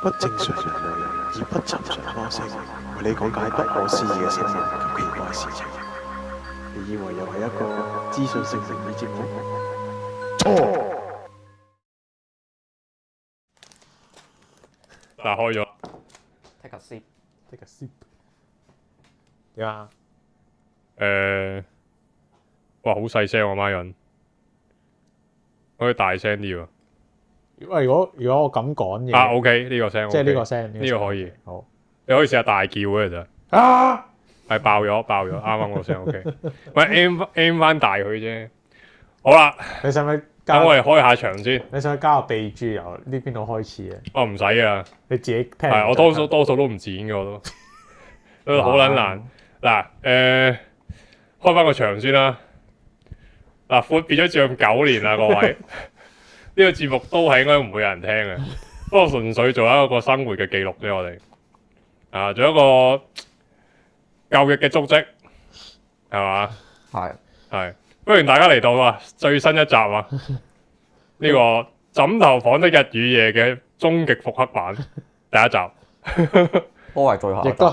不正常人類以不尋常方式為你講解不可思議嘅生活及奇怪事情。你以為又係一個資訊性靈異節目？錯！打開咗。Take a sip。Take a sip。點啊？哇，好細聲喎，孖人，可以大聲啲喎。喂，如果我咁講嘢，OK 呢個聲，即係呢個聲，呢個可以。好，你可以試下大叫嘅其實。啊！係爆咗，啱啱個聲 OK。喂，aim 翻大佢啫。好啦，你使唔使等我哋開下場先。你使唔使加個備註由呢邊度開始啊？我唔使啊，你自己聽。係我多數都唔剪嘅我都好撚難。嗱，開翻個場先啦。嗱，闊別咗接近9年啦，各位。呢個節目都係應該唔會有人聽嘅，不過純粹做一個生活嘅記錄啫，我哋做一個舊日嘅足跡，係嘛？係，歡迎大家嚟到最新一集啊！呢個枕頭房的日與夜嘅終極復刻版第一集，都係最後一集，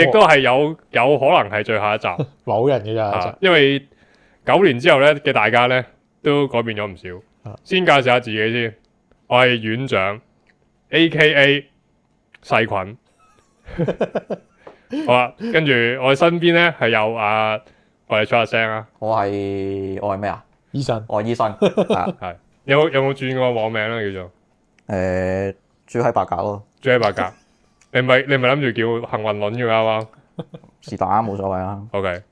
亦都係有可能係最後一集，某人嘅咋一集，因為9年之後咧嘅大家咧都改變咗唔少。先介紹下自己先，我係院長 ，A.K.A. 細菌。好啦，跟住我哋身邊咧係有我哋出下聲啊。我係咩啊？醫生，我係醫生，係有冇轉過網名咧？叫做住喺白鴿咯。住喺白鴿，你咪諗住叫幸運輪嘅啱啱？是但冇所謂啊。OK，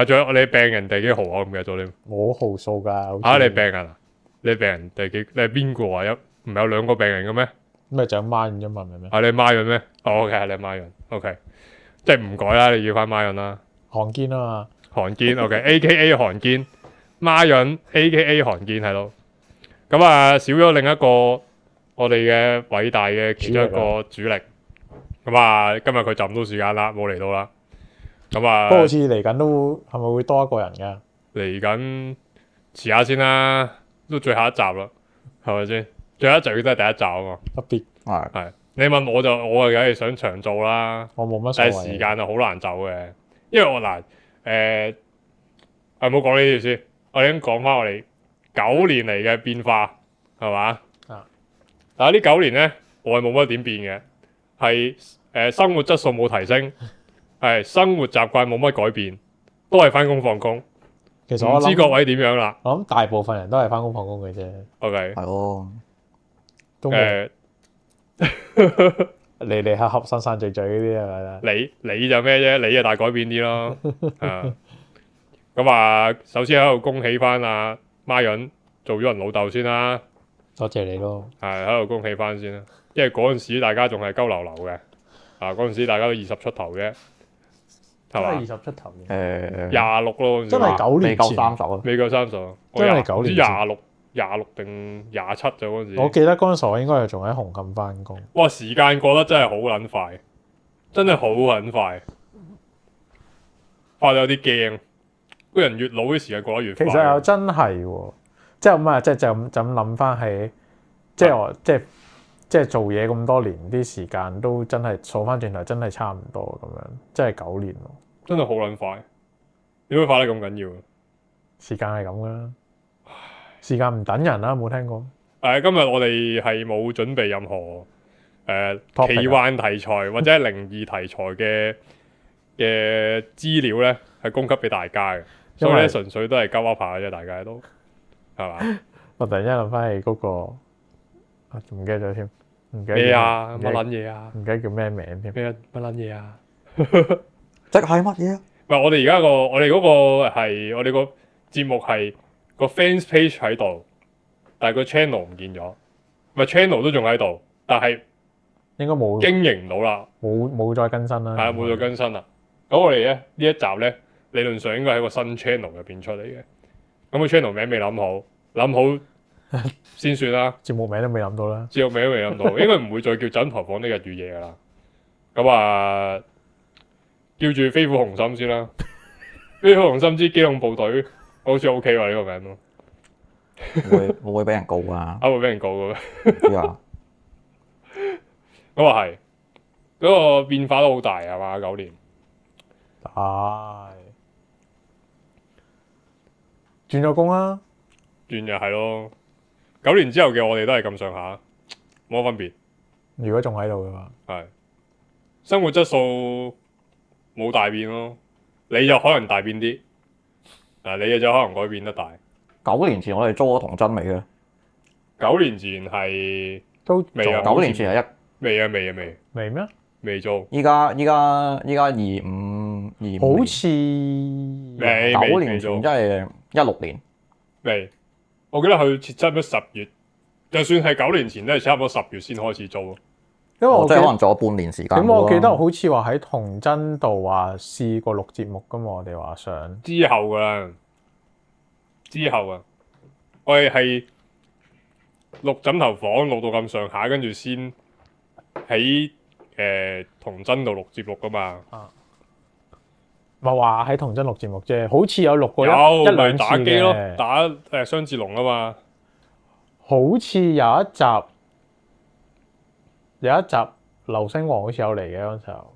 仲有你病人第幾號我唔記得咗添。冇號數㗎。你病人啊？你病人第幾？你係邊個啊？唔係有2個病人嘅咩？咁咪就孖潤啫嘛，明唔明？你孖潤咩？OK，你孖潤。OK， 即係唔改啦，你要翻孖潤啦。韓堅啊嘛。韓堅 OK，AKA 韓堅，孖潤 AKA 韓堅係咯。咁少咗另一個我哋嘅偉大嘅其中一個主力。咁今日佢就唔到時間啦，冇嚟到啦。不過好似嚟緊都係咪會多一個人㗎？嚟緊遲下先啦。都最後一集啦，係咪先？最後一集都係第一集啊嘛。特別係你問我梗係想長做啦。我冇乜所謂。但係時間就好難走嘅，因為我唔好講呢啲先。我哋已經講翻我哋9年嚟嘅變化，係嘛？但係呢9年咧，我係冇乜點變嘅，係生活質素冇提升，係生活習慣冇乜改變，都係翻工放工。其實我唔知各位點樣啦？我諗大部分人都係翻工放工嘅啫。OK，係咯。嚟合散聚聚呢啲係咪啦？你就咩啫？你就大改變啲咯。首先喺度恭喜翻孖潤做咗人老豆先啦。多謝你咯。係喺度恭喜翻先啦，因為嗰陣時大家仲係鳩流流嘅，嗰陣時大家都20出頭嘅。係嘛？20出頭嘅，26咯，真係9年前，未夠30啊，未夠30，真係9年前26定27就嗰陣時。我記得嗰陣時我應該係仲喺紅磡翻工。哇！時間過得真係好撚快，真係好撚快，快到有啲驚。個人越老啲時間過得越快。其實又真係喎，即係咁啊！即係就咁諗翻起，即係我即係做嘢咁多年，啲時間都真係數翻轉頭，真係差唔多咁樣，真係9年咯。真係好撚快，點解快得咁緊要？時間係咁噶啦，時間唔等人啦，冇聽過。今日我哋係冇準備任何奇幻題材或者係靈異題材嘅資料咧，係供給俾大家嘅，所以咧純粹都係鳩噏下嘅啫，大家都係嘛？我突然間諗翻起嗰個唔記得咗添，唔記得咩啊？乜撚嘢啊？唔記得叫咩名添？咩乜撚嘢啊？即係乜嘢啊？唔係我哋而家我哋嗰個係我哋個節目係個 fans page 喺度，但係個 channel 唔見咗，唔係 channel 都仲喺度，但係應該冇經營唔到啦，冇再更新啦。係冇再更新啦。咁我哋咧呢一集咧理論上應該喺個新 channel 入邊出嚟嘅，咁個 channel 名未諗好，諗好先算啦。節目名都未諗到啦，節目名都未諗到，應該唔會再叫枕頭房的日與夜噶啦。咁叫住飛虎雄心先啦，飛虎雄心之機動部隊好似 OK 喎呢個名咯。會俾人告啊？會俾人告嘅咩？唔知啊。咁啊係，嗰個變化都好大係嘛？9年係轉咗工啦，轉就係咯，9年之後嘅我哋都係咁上下，冇乜分別。如果仲喺度嘅話，係生活質素冇大變咯，你就可能大變啲，嗱你嘅就可能改變得大。 9年前我哋租咗童真未嘅？ 9年前係都未啊9年前係未未咩？未做，依家25、25好似未9年前即係16年。未。我記得佢差唔多10月，就算係9年前都係差唔多10月先開始做咯。因為我記得即係可能做咗半年時間。咁我記得好似話喺童真度話試過錄節目噶嘛，我哋話想之後噶啦，之後啊，我哋係錄枕頭房錄到咁上下，跟住先喺童真度錄節目噶嘛。咪話喺童真錄節目啫，好似有錄過有咪一兩次打機咯，嘅，打雙截龍啊嘛。好似有一集流星王好似有嚟嘅嗰陣時候，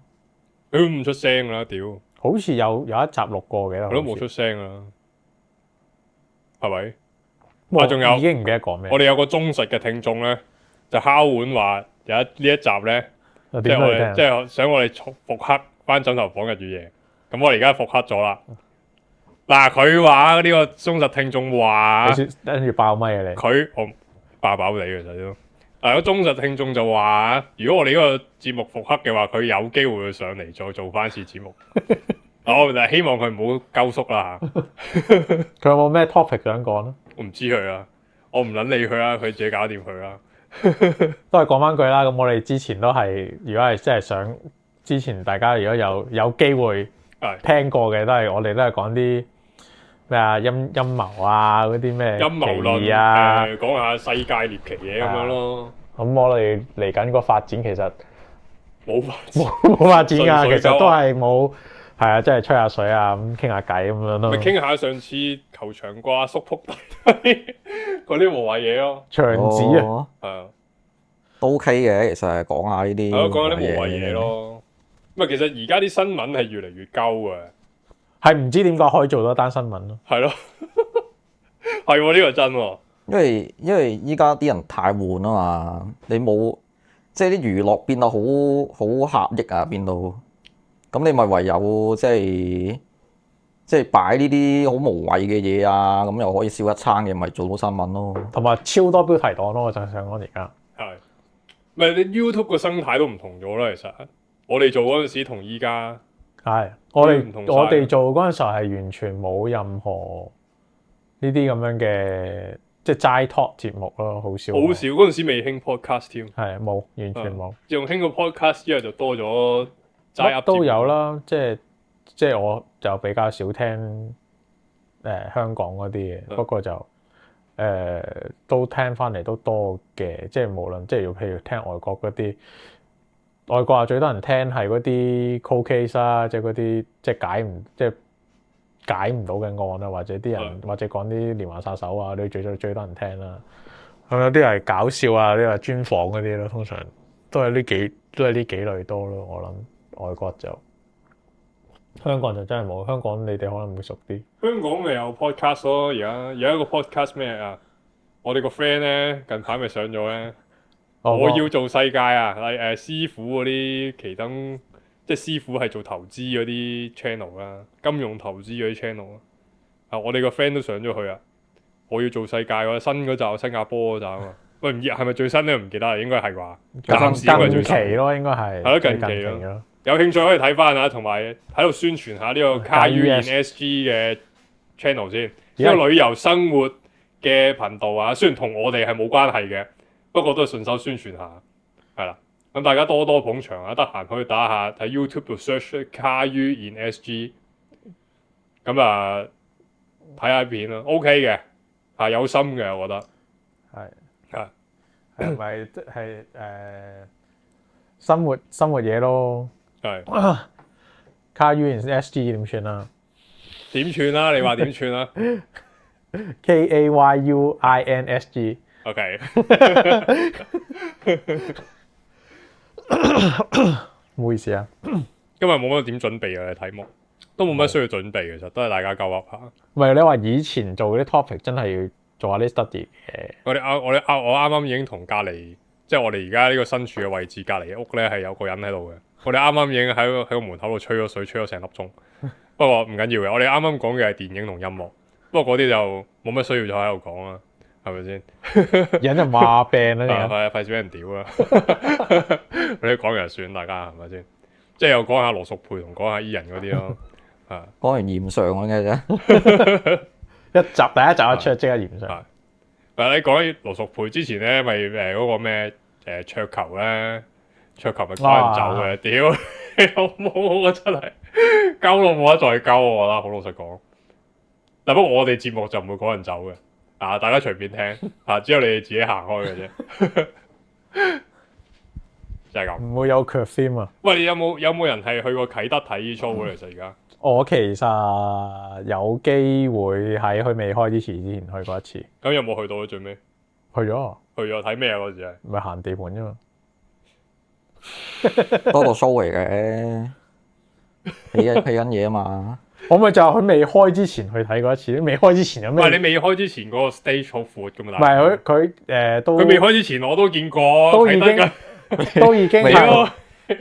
佢都唔出聲啦，屌！好似有一集錄過嘅，佢都冇出聲啦，係咪？哇仲有已經唔記得講咩。我哋有個忠實嘅聽眾咧，就敲碗話呢一集咧，即係我哋即係想我哋復刻翻枕頭房日與夜。咁我哋而家復刻咗啦。嗱，佢話呢個忠實聽眾話，跟住爆咪啊你。我爆爆地嘅其實都。個忠實聽眾就話，如果我哋呢個節目復刻嘅話，佢有機會會上嚟再做翻次節目。我就希望佢唔好鳩縮啦嚇。佢有冇咩 topic 想講咧？我唔知佢啊，我唔撚理佢啦，佢自己搞掂佢啦。都係講翻句啦。咁我哋之前都係，如果係真係想之前大家如果有機會聽過嘅，我哋都係講啲咩啊陰謀啊嗰啲咩陰謀論啊，講下世界獵奇嘢咁樣咯。咁我哋嚟緊個發展其實冇發冇發展㗎，水其實都係冇係啊，即係吹下水啊，咁傾下偈咁樣咯。咪傾下上次球場掛叔撲低嗰啲無謂嘢咯。牆紙啊，係啊，都 OK 嘅，其實係講下呢啲。係咯，講下啲無謂嘢咯。咁啊，其實而家啲新聞係越嚟越鳩啊。係唔知點解可以做多單新聞咯。係咯，係喎，呢個真喎。因為依家啲人太悶啊嘛，你冇即係啲娛樂變到好狹隘啊，變到咁你咪唯有即係擺呢啲好無謂嘅嘢啊，咁又可以笑一餐嘅，咪做到新聞咯。同埋超多標題黨咯，我就想講而家。係，咪你 YouTube 個生態都唔同咗啦。其實我哋做嗰陣時同依家係我唔同晒哋做嗰陣時候係完全冇任何呢啲咁樣嘅即係齋 talk 節目咯，好少。好少嗰陣時未興 podcast 添。係冇，完全冇。自從興個 podcast 之後就多咗齋乜 up 都有啦，即係我就比較少聽香港嗰啲嘢，不過就都聽翻嚟都多嘅，即係無論即係譬如聽外國嗰啲，外國啊最多人聽係嗰啲 cold case 啦，即係嗰啲即係解唔到嘅案啊，或者啲人或者講啲連環殺手啊，呢啲最多人聽啦。咁有啲係搞笑啊，呢個專訪嗰啲咯，通常都係呢幾類多咯。我諗外國就香港就真係冇，香港你哋可能會熟啲。香港咪有 podcast 咯，而家有一個 podcast 咩啊？我哋個 friend 咧近排咪上咗咧，我要做世界啊！師傅嗰啲奇燈，即係師傅係做投資嗰啲 channel 啦，金融投資嗰啲 channel 啊。我哋個 friend 都上咗去啊！我要做世界喎，新嗰集新加坡嗰集啊嘛。喂，唔知係咪最新咧？唔記得啦，應該係啩。暫時應該係最近期咯，應該係。係咯，近期咯。有興趣可以睇翻啊，同埋喺度宣傳下呢個 KUNSG 嘅 channel 先，呢個旅遊生活嘅頻道啊，雖然同我哋係冇關係嘅，不過都係順手宣傳下，係啦。咁大家多多捧場啊，得閒可以打下喺 YouTube 度 search KUNSG，咁啊睇下片啦 ，OK 嘅，係有心嘅，我覺得係咪即係生活嘢咯？係KUNSG 點算啊？點串啦？你話點串啦KAYUINSG。OK。唔好意思啊。今日冇乜點準備嘅題目，都冇乜需要準備，其實都係大家鳩噏下。唔係你話以前做嗰啲 topic 真係要做下啲 study 嘅。我啱啱已經同隔離，即係我哋而家呢個身處嘅位置隔離嘅屋咧，係有個人喺度嘅。我哋啱啱已經喺個門口度吹咗水，吹咗成粒鐘。不過唔緊要嘅，我哋啱啱講嘅係電影同音樂，不過嗰啲就冇乜需要再喺度講啦，係咪先？引人話病啦，費事俾人屌啦！你講完就算，大家係咪先？即係又講下羅淑佩同講下伊人嗰啲咯，係講完炎上嘅啫。第一集一出即刻炎上。嗱，你講起羅淑佩之前咧，咪嗰個咩桌球咧，桌球咪趕人走嘅，屌你老母啊！真係鳩到冇得再鳩，我覺得好老實講。但不過我哋節目就唔會趕人走嘅，大家隨便聽，只有你哋自己行開嘅啫。就係咁，唔會有 curve 啊！喂，你有冇人係去過啟德睇 show 嘅？其實而家我其實有機會喺佢未開之前去過一次。咁有冇去到咧？最尾去咗睇咩啊？嗰時係咪行地盤啫嘛？多個 show 嚟嘅，起緊嘢啊嘛。我咪就係佢未開之前去睇過一次。未開之前有咩？唔係你未開之前嗰個 stage 好闊噶嘛？唔係佢都佢未開之前我都見過，都已經都已經未係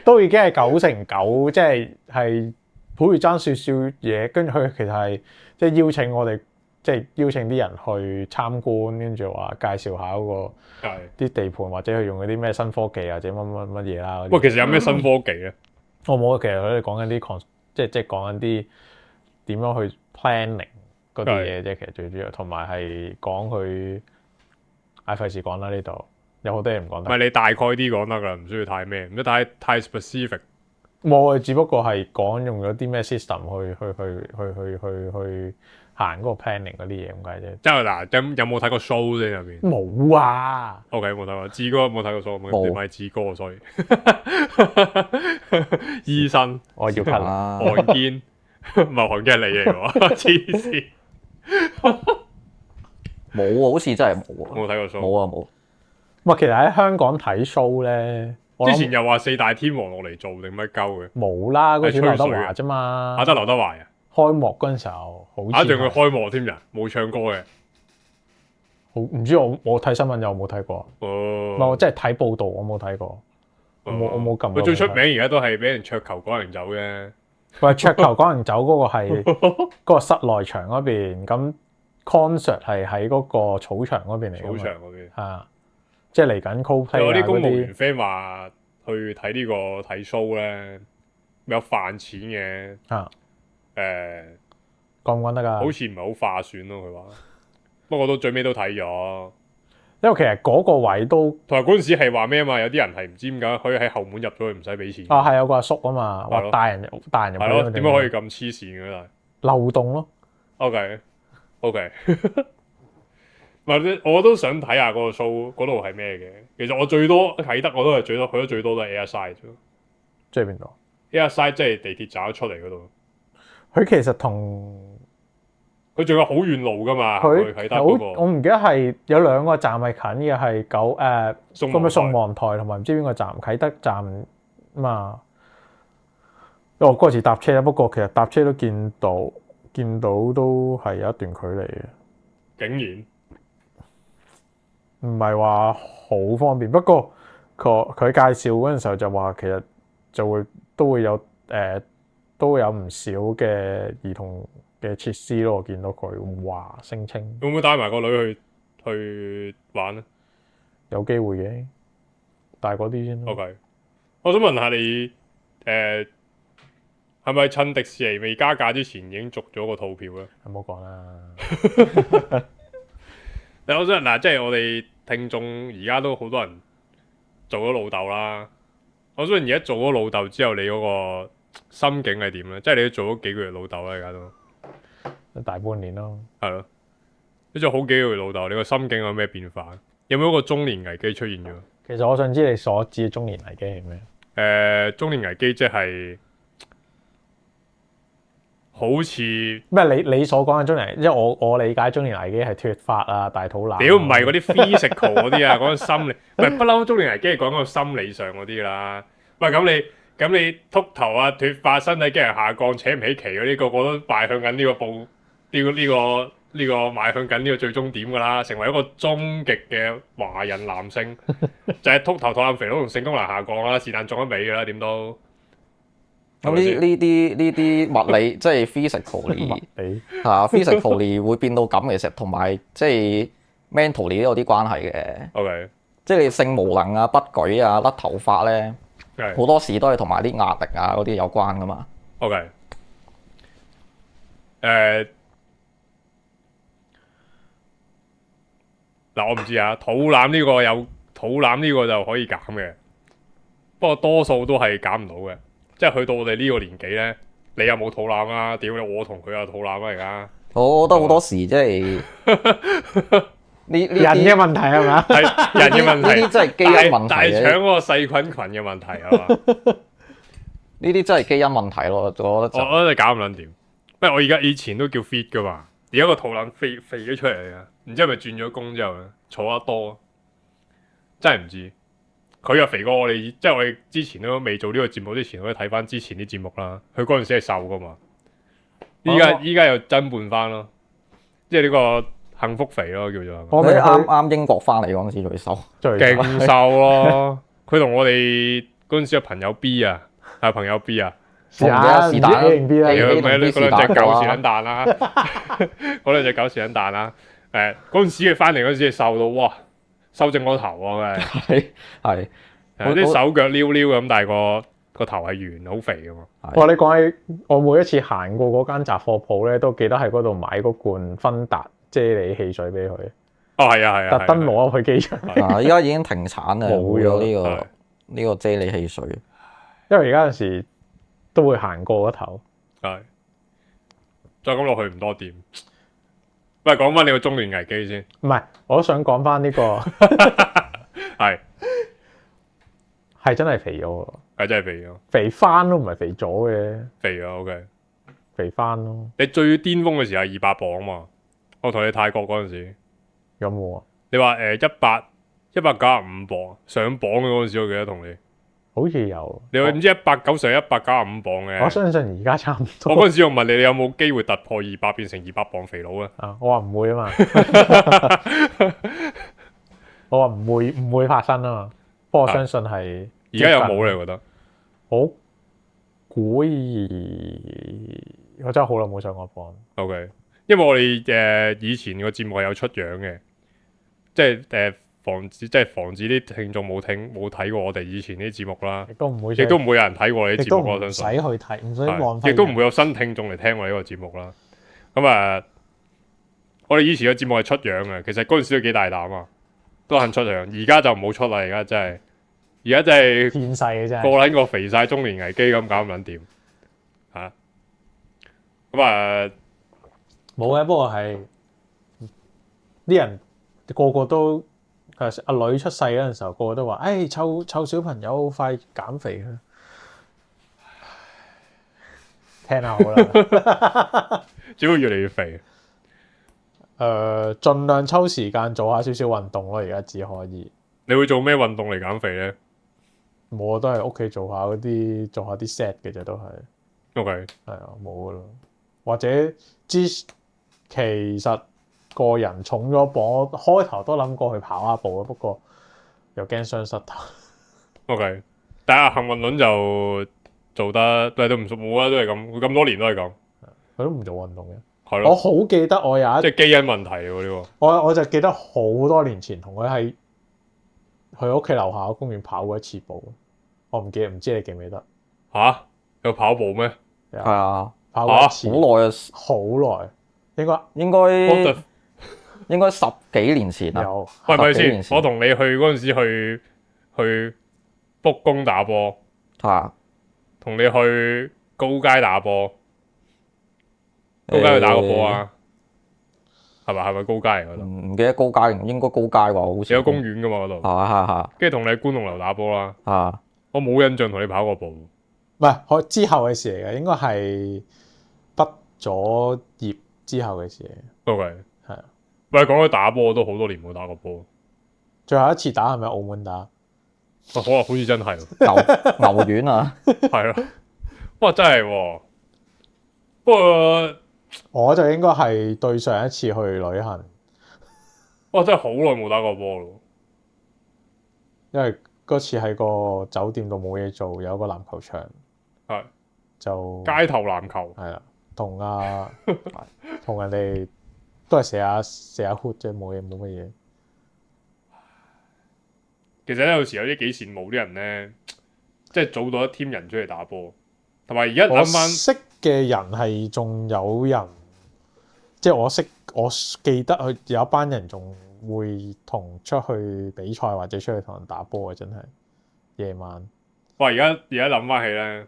都已經係9成9，即係好似爭少少嘢。跟住佢其實係即係邀請我哋，即係邀請啲人去參觀，跟住話介紹下嗰個啲地盤，或者佢用嗰啲咩新科技或者乜嘢啦。喂，其實有咩新科技咧？我冇啊，其實佢哋講緊啲即係講緊啲點樣去 planning 嗰啲嘢啫。其實最主要同埋係講佢費事講啦，呢度有好多嘢唔講得。唔係你大概啲講得㗎，唔需要太咩，唔使太 specific。冇啊，只不過係講用咗啲咩 system 去行嗰個 planning 嗰啲嘢咁解啫。即係嗱，有冇睇過 show 先入邊？冇啊。OK，冇睇過。志哥冇睇過 show，唔係志哥，所以醫生我要咳啊！韓堅唔係韓堅係你嚟喎，黐線。冇啊，好似真係冇啊。冇睇過 show。冇啊冇。唔係，其實喺香港睇 show 咧，之前又話四大天王落嚟做定乜鳩嘅？冇啦，嗰時劉德係吹水嘅華啫嘛。得劉德華啊？開幕嗰陣時候好似仲佢開幕添人，冇唱歌嘅。好唔知我睇新聞有冇睇過？唔係哦，我真係睇報道，我冇睇過。我冇撳過。佢最出名而家都係俾人桌球趕人走啫。喂，桌球趕人走嗰個係嗰個室內場嗰邊，咁 concert 係喺嗰個草場嗰邊嚟㗎嘛。草場嗰邊。啊，即係嚟緊 Coldplay 有啊嗰啲公務員啲。 friend 話去睇呢個睇 show 咧，有飯錢嘅。啊，誒，講唔講得㗎？好似唔係好划算咯，佢話。不過都最尾都睇咗。因為其實嗰個位都同埋嗰陣時係話咩啊嘛？有啲人係唔知點解可以喺後門入咗去唔使俾錢。係有個阿叔啊嘛，話係咯帶人入係咯，去。點解可以咁黐線嘅？但係漏洞咯？ OK，唔係我都想睇下嗰個 show 嗰度係咩嘅。其實我最多睇得我都係最多去得最多都係 Airside 啫。即係邊度？ Airside 即係地鐵站出嚟嗰度。佢其實同佢仲有好遠路噶嘛？佢去啟德嗰個我唔記得係有兩個站係近嘅，係咁嘅宋皇台同埋唔知邊個站啟德站嘛。因為我嗰時搭車，不過其實搭車都見到都係有一段距離嘅。竟然唔係話好方便，不過佢介紹嗰陣時候就話其實都會有唔少嘅兒童嘅設施咯。我見到佢話聲稱會唔會帶埋個女去玩咧有機會嘅，帶嗰啲先咯。 ？OK，我想問下你係咪趁迪士尼未加價之前已經續咗個套票咧？唔好講啦。但我想嗱，即係我哋聽眾而家都好多人做咗老豆啦。我想問而家做咗老豆之後，你嗰個心境係點咧？即係你都做咗幾個月老豆啦，而家都大半年咯。係咯。你做好幾個月老豆，你個心境有咩變化？有冇一個中年危機出現咗？其實我想知你所指嘅中年危機係咩？中年危機即係好似咩？你所講嘅中年，即係我理解中年危機係脫髮啊、大肚腩。屌唔係嗰啲 physical 嗰啲啊，講緊心理，唔係不嬲中年危機係講緊心理上嗰啲啦。喂，咁你禿頭啊、脫髮、身體機能下降、扯唔起旗嗰啲，個個都邁向緊呢個步，呢個邁向緊呢個最終點㗎啦，成為一個終極嘅華人男性，就係禿頭、肚腩肥佬同性功能下降啦，是但中一尾㗎啦，點都。咁呢啲物理即係 physically 你physically 會變到咁，其實同埋即係 mentally 都有啲關係嘅。 OK，即係你性無能啊、不舉啊、甩頭髮咧，係好多時都係同埋啲壓力啊嗰啲有關噶嘛。 OK，嗱我唔知啊，肚腩呢個就可以減嘅，不過多數都係減唔到嘅，即係去到我哋呢個年紀咧，你有冇肚腩啊？屌你，我同佢有肚腩啊而家。我覺得好多時即係呢人嘅問題係咪？係人嘅問題，呢啲真係基因問題大嘅腸嗰個細菌群嘅問題係嘛？呢啲真係基因問題咯，我覺得我就覺得你搞唔撚掂。不過我而家以前都叫 fit 噶嘛，而家個肚腩肥咗出嚟啊！唔知係咪轉咗工之後咧，坐得多，真係唔知。佢又肥過我哋，即係我哋之前都未做呢個節目之前，可以睇翻之前啲節目啦。佢嗰陣時係瘦噶嘛，依家又增胖翻咯，即係呢個幸福肥咯叫做。佢我咪啱英國翻嚟嗰陣時最瘦。最勁瘦咯！佢同我哋嗰陣時嘅朋友 B 啊，係朋友 B 啊。試下是但 A 定 B 啦。A 嗰兩隻狗屎撚蛋啦，啊嗰兩隻狗屎撚蛋啦。嗰陣時佢翻嚟嗰陣時，瘦到哇，瘦正我頭啊！係啲手腳溜溜咁，但係個頭係圓，好肥噶嘛。哇！你講起我每一次行過嗰間雜貨鋪咧，都記得喺嗰度買嗰罐芬達啫喱汽水俾佢，哦，係啊，係啊，特登攞去機場，啊！依家已經停產啦，冇冇咗咗係呢個啫喱汽水。因為而家有時都會行過嗰頭。係。再咁落去唔多掂。喂，講翻你個中年危機先。唔係，我都想講翻呢個係係真係肥咗喎，係真係肥咗，肥翻都唔係肥咗嘅，肥咗 OK。肥翻咯。你最巔峰嘅時候係200磅啊嘛，我同你泰國嗰陣時，有冇啊？你話195磅上磅嘅嗰陣時，我記得同你，好似有。你話唔知190上195磅嘅。我相信而家差唔多。我嗰陣時我問你，你有冇機會突破200變成200磅肥佬啊？啊，我話唔會啊嘛，我話唔會發生啊嘛。不過我相信係而家有冇咧？你覺得？我估我真係好耐冇上過磅。 OK，因為我哋以前個節目係有出樣嘅，即係防止啲聽眾冇睇過我哋以前啲節目啦，亦都唔會，亦都唔會有人睇過你啲節目，我唔相信使去睇，唔使浪費。亦都唔會有新聽眾嚟聽我呢個節目啦。咁我哋以前嘅節目係出樣嘅，其實嗰陣時都幾大膽啊，都肯出樣。而家就唔好出啦，而家真係見世嘅真個係。撚個肥晒中年危機咁搞唔撚掂嚇。冇嘅，不過係啲人個個都阿女出世嗰陣時候，個個都話：，湊小朋友快減肥啊！聽下好啦。只會越嚟越肥。盡量抽時間做下少少運動咯。而家只可以，你會做咩運動嚟減肥咧我都係屋企做下啲 set 嘅啫，都係。 ？OK，係啊，冇噶啦。或者其實個人重咗磅，我開頭都諗過去跑下步，不過又驚傷膝頭。OK，但係幸運輪就做得都唔熟冇啦，都係咁，佢咁多年都係咁，佢都唔做運動嘅。係咯，我好記得我有一，即係基因問題喎呢個。我就記得好多年前同佢喺佢屋企樓下個公園跑過一次步。我唔記得，唔知你記唔記得？吓？有跑步咩？係啊，跑過一次，好耐啊，好耐，應該應該 What the- 應該10幾年前啊。有。喂，咪10幾年先，前我同你去嗰陣時去卜公打波，嚇，同你去高街打波，高街去打個波啊？係咪高街嚟嗰度？唔記得高街，應該高街喎，好似有公園噶嘛嗰度，係跟住同你喺觀龍樓打波啦。啊，我冇印象同你跑過步。唔係我之後嘅事嚟嘅，應該係畢咗業之後嘅事嚟嘅。 OK，係啊。喂，講起打波，我都好多年冇打過波。最後一次打係咪澳門打？好似真係喎，牛丸啊，係咯，哇真係喎，不過我就應該係對上一次去旅行，哇真係好耐冇打過波咯，因為嗰次喺個酒店度冇嘢做，有個籃球場係就街頭籃球，係啦，同人哋都係射下 hoot 啫，冇乜嘢。其實咧有時有啲幾羨慕啲人咧，即係組到一 team 人出嚟打波，同埋而家我諗翻識嘅人係仲有人，即係我記得佢有一班人仲會同出去比賽或者出去同人打波嘅，真係夜晚。哇！而家諗翻起咧，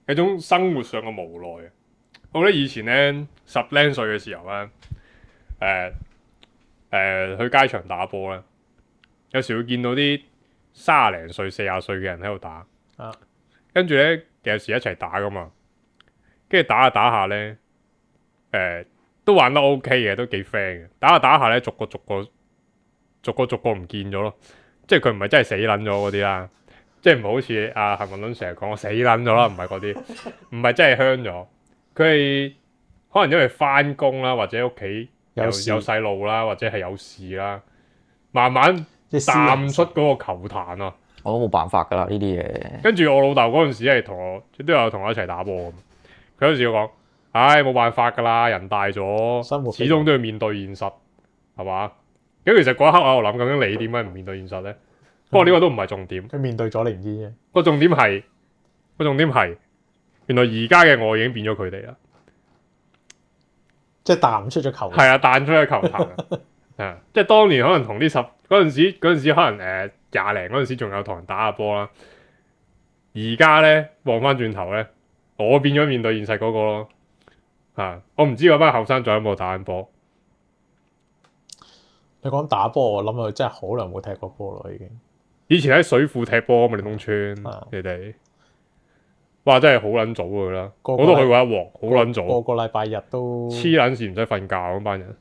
有種生活上嘅無奈啊！我覺得以前咧10零歲嘅時候咧，去街場打波咧，有時會見到啲30零歲、40歲嘅人喺度打，跟住咧有時一齊打噶嘛，跟住打下打下咧，都玩得 OK 嘅，都幾 friend 嘅。打下打下咧，逐個唔見咗咯，即係佢唔係真係死撚咗嗰啲啦。即係唔好似阿陳文倫成日講我死撚咗啦，唔係嗰啲，唔係真係香咗。佢係可能因為翻工啦，或者屋企有細路啦，或者係有事啦，慢慢淡出嗰個球壇啊。我都冇辦法㗎啦呢啲嘢。跟住我老豆嗰陣時係都有同我一齊打波咁，佢有時講：唉，冇辦法㗎啦，人大咗，始終都要面對現實，係嘛？咁其實嗰一刻我喺度諗，究竟你點解唔面對現實咧？不過呢個都唔係重點，佢面對咗你唔知啫。個重點係，原來而家嘅我已經變咗佢哋啦，即係彈出咗球壇。係啊，彈出咗球壇啊！即係當年可能同啲嗰陣時可能20零嗰陣時仲有同人打下波啦，而家咧望翻轉頭咧，我變咗面對現實嗰個咯，我唔知嗰班後生仲有冇打緊波。你講打波，我諗佢真係好耐冇踢過波咯，已經。以前喺水庫踢波嘛，聯東村，你哋，哇真係好撚早㗎啦，我都去過一鑊，好撚早，個禮拜日都黐撚線唔使瞓覺嗰班人。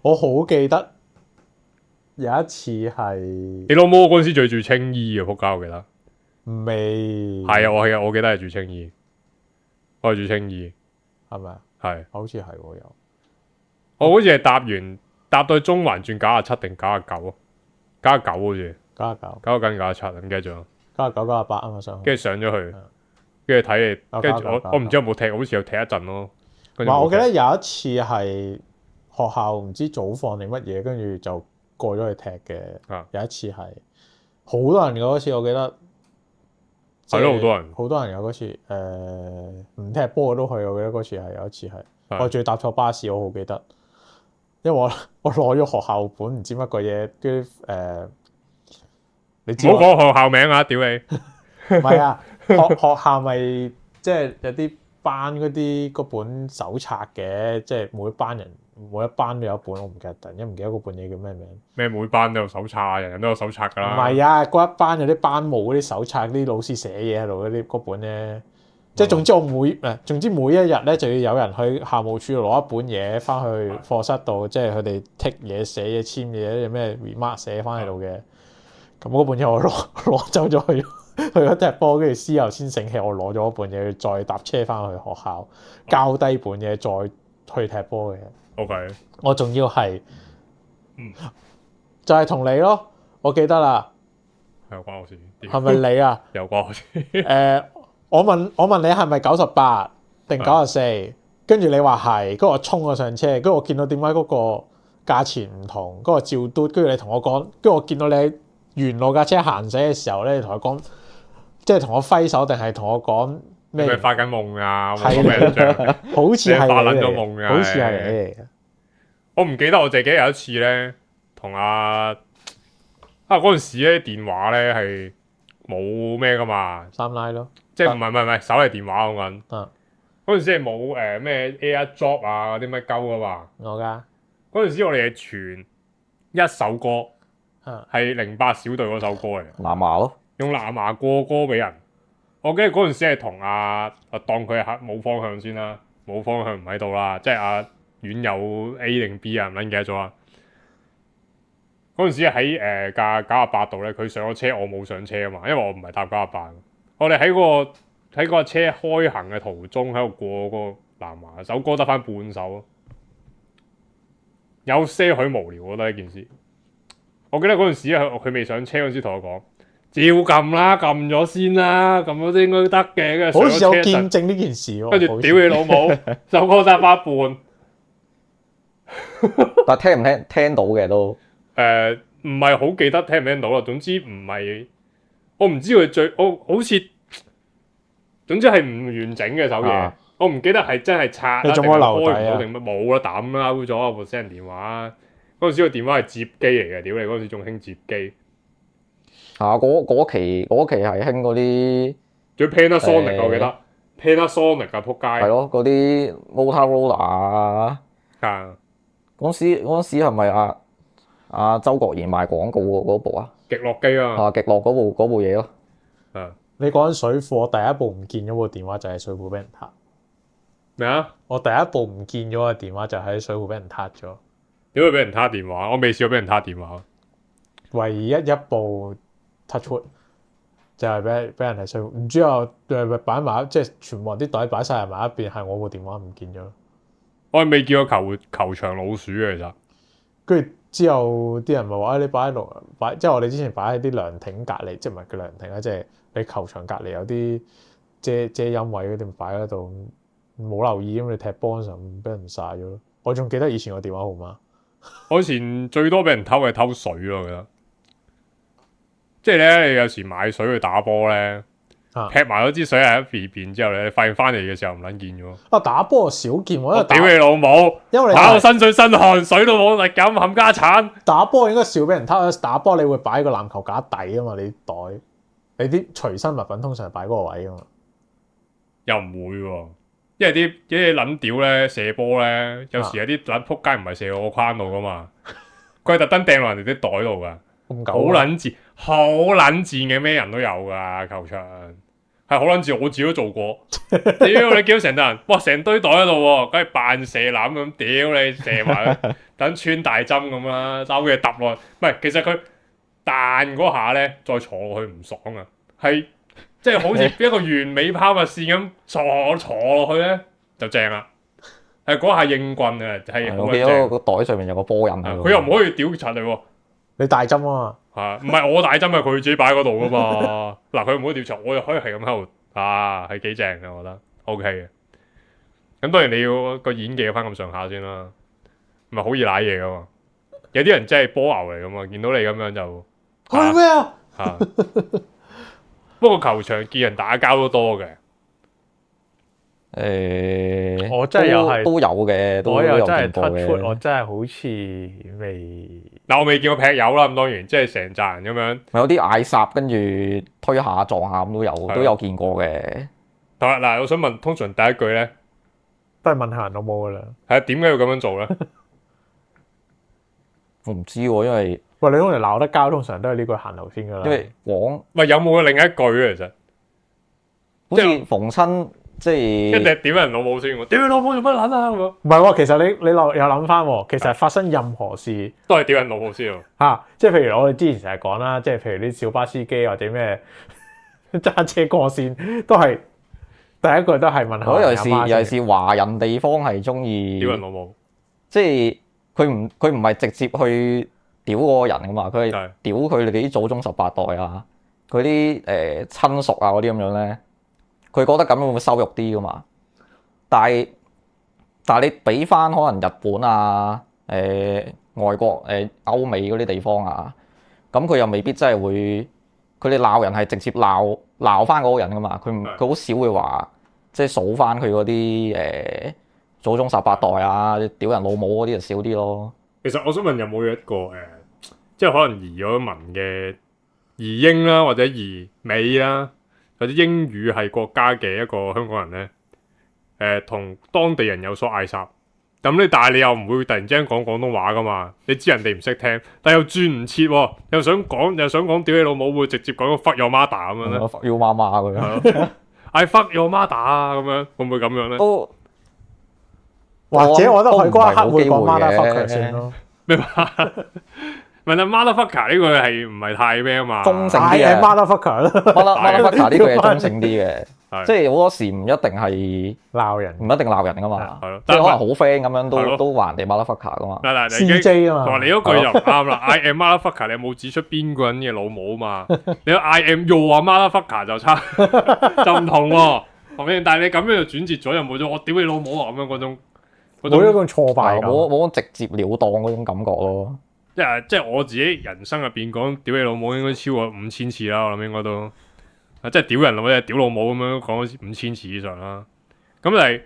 我好記得有一次係你老母嗰陣時仲住青衣啊，仆街我記得。未係啊，我記得係住青衣，我係住青衣，係咪啊？係，好似係喎有。我好似係搭到去中環轉97定99啊，99好似99 ，99跟97唔記得咗。 99 98啊嘛上去。跟住上咗去，跟住睇你，跟住我唔知有冇踢，好似有踢一陣咯。我記得有一次係學校唔知早放定乜嘢，跟住就過咗去踢嘅。有一次係好多人嘅嗰次，我記得係咯，好多人，好多人有嗰次。唔踢波嘅都去，我記得嗰次係有一次係我仲要搭錯巴士，我好記得，因為我攞咗學校本唔知乜個嘢，跟住你知唔好講學校名啊！屌你，唔係啊，學校咪即係有啲班嗰本手冊嘅，即係每一班都有一本，我唔記得，突然間唔記得嗰本嘢叫咩名。咩每班都有手冊，人人都有手冊㗎啦。唔係啊，嗰一班有啲班務嗰啲手冊，啲老師寫嘢喺度嗰本咧，即係總之每一日咧就要有人去校務處度攞一本嘢翻去課室度，即係佢哋剔嘢、寫嘢、簽嘢，有咩 remark 寫翻喺度嘅。咁嗰本嘢我攞走咗去咗踢波，跟住之後先醒起我攞咗嗰本嘢，再搭車翻去學校交低本嘢，再去踢波嘅。OK，我仲要係，就係同你咯，我記得啦。係關我事，係咪你啊？有關我事。我問你係咪98定94？跟住你話係，跟住我衝咗上車，跟住我見到點解嗰個價錢唔同，跟住我照嘟，跟住你同我講，跟住我見到你喺沿路架車行駛嘅時候咧，你同我講，即係同我揮手定係同我講咩？係咪發緊夢啊？係冇咩印象好似係發撚你咗夢㗎好似係你嚟嘅。我唔記得我自己有一次咧，同嗰陣時咧電話咧係冇咩噶嘛，三奶咯，即係唔係手提電話講緊。嗰陣時係冇咩 AirDrop 啊嗰啲乜鳩噶嘛。我㗎。嗰陣時我哋係傳一首歌，係08小隊嗰首歌嚟。藍牙咯，用藍牙過歌俾人。我記得嗰陣時係同當佢係冇方向先啦，冇方向唔喺度啦，即係院友 A 定 B 啊，唔撚記得咗啦。嗰陣時喺架98度咧，佢上咗車，我冇上車啊嘛，因為我唔係搭98。我哋喺嗰個車開行嘅途中喺度過嗰個南華，首歌得翻半首，有些許無聊，我覺得呢件事。我記得嗰陣時佢未上車嗰陣時同我講，照撳啦，撳咗先啦，撳咗都應該得嘅。跟住好似有上咗車見證呢件事喎。跟住屌你老母，首歌得翻半。但係聽到嘅都唔係好記得聽唔聽到啦。總之唔係，我唔知佢我好似，總之係唔完整嘅首嘢。啊我唔記得係真係拆你啦，定係仲有冇留底啊開唔到定乜冇啦，抌啦 out 咗部私人電話。嗰陣時個電話係接機嚟嘅，屌你嗰陣時仲興接機，嗰期係興嗰啲仲要 Panasonic 我記得 Panasonic 啊，仆街係咯，嗰啲 Motorola 啊。啊，嗰時係咪阿周國賢賣廣告嗰部啊？極樂機啊，極樂嗰部嘢咯。啊你講緊水庫，我第一部唔見咗部電話就係水庫俾人撻。咩啊？我第一部唔見咗嘅電話就喺水庫俾人撻咗。點會俾人撻電話？我未試過俾人撻電話。唯一一部 Touchwood 就係俾人喺水庫，唔知啊擺埋即係全部人啲袋擺晒埋一邊，係我部電話唔見咗。我係未見過球場老鼠嘅其實。跟住之後啲人咪話：你擺喺度擺，即係我哋之前擺喺啲涼亭隔離，即係唔係叫涼亭啊？即係你球場隔離有啲遮陰位嗰啲，咪擺喺度。冇留意咁，你踢波嗰陣時俾人晒咗咯。我仲記得以前個電話號碼。我以前最多俾人偷係偷水咯，我覺得。即係咧，你有時買水去打波咧，劈埋咗支水喺一邊之後咧，你發現翻嚟嘅時候唔撚見咗。啊！打波少見喎，因為屌你老母！因為你打到身水身汗，水都冇力咁冚家產。打波應該少俾人偷。打波你會擺個籃球架底啊嘛，你袋你啲隨身物品通常係擺嗰個位啊嘛。又唔會喎，因為啲撚屌咧射波咧，有時有啲撚撲街唔係射我個框度噶嘛，佢係特登掟落人哋啲袋度噶，好撚賤，好撚賤嘅咩人都有噶球場，係好撚賤，我自己都做過。屌你見到成堆人，哇成堆袋喺度喎，梗係扮射籃咁，屌你射埋，等穿大針咁啦，收嘢揼落去，唔係其實佢彈嗰下咧，再坐落去唔爽啊，係。即係好似一個完美拋物線咁坐落去咧，就正啦。係嗰下應棍啊，係好我見到個袋上面有個波印喺度。佢又唔可以屌柒你喎。你大針啊嘛。唔係我大針係佢自己擺嗰度噶嘛。嗱，佢唔可以屌柒，我又可以係咁喺度。係幾正嘅，我覺得 OK 嘅。咁當然你要個演技有翻咁上下先啦。唔係好易瀨嘢噶嘛。有啲人真係波牛嚟噶嘛，見到你咁樣就係咩啊？不過球場見人打交都多嘅，我真係又係都有嘅，我又真係見過 touch，我真係好似未。嗱我未見過劈友啦，咁當然即係成扎人咁樣，有啲嗌霎跟住推下撞下咁都有見過嘅。嗱，我想問，通常第一句咧都係問下人好冇噶啦。係啊，點解要咁樣做咧？我唔知喎，因為喂，你通常鬧得交，通常都係呢句行頭先噶啦。因為講喂，有冇另一句咧？其實好似逢親即一係定點人老母先喎，屌你老母做乜撚啊咁樣，唔係喎，其實你有諗翻喎，其實發生任何事都係屌人老母先喎。即係譬如我哋之前成日講啦，即係譬如啲小巴司機或者咩揸車過線，都係第一句都係問下我人阿媽先。尤其是華人地方係中意屌人老母，即係佢唔係直接去屌嗰個人噶嘛，佢係屌佢哋啲祖宗18代啊，佢啲親屬啊嗰啲咁樣咧，佢覺得咁樣會羞辱啲噶嘛。但係你俾翻可能日本啊、外國歐美嗰啲地方啊，咁佢又未必真係會，佢哋鬧人係直接鬧翻嗰個人噶嘛，佢好少會話即係數翻佢嗰啲祖宗18代啊，屌人老母嗰啲就少啲咯。其實我想問有冇一個即係可能移咗民嘅移英啦，或者移美啦，或者英語係國家嘅一個香港人咧，同當地人有所嗌霎，但係你又唔會突然之間講廣東話噶嘛？你知人哋唔識聽，但又轉唔切喎，又想講屌你老母，會直接講個 fuck your mother 咁樣咧，fuck you 媽媽咁樣，I fuck your mother 咁樣，會唔會咁樣咧？都或者我覺得佢嗰一刻會講 motherfucker 先咯。咩話？唔問下 motherfucker 呢句係唔係太咩啊嘛？中性係啲啊 motherfucker 啦， ，motherfucker 呢句係中性啲嘅，係即係好多時唔一定係鬧人唔一定鬧人噶嘛，係咯，即係可能好 friend 咁樣係咯都話人哋 motherfucker 噶嘛。嗱，你已經 CJ 啊嘛，話你嗰句就唔啱啦。I am motherfucker，你有冇指出邊個人嘅老母啊嘛？你話 I am you 啊 motherfucker 就差就唔同喎，係咪？但係你咁樣就轉折咗，又冇咗我屌你老母啊咁樣嗰種冇一個挫敗感。冇直接了當嗰種感覺咯。即係我自己人生入邊講屌你老母應該超過5000次啦，我諗應該都即係屌人或者屌老母咁樣講咗5000次以上啦。咁但係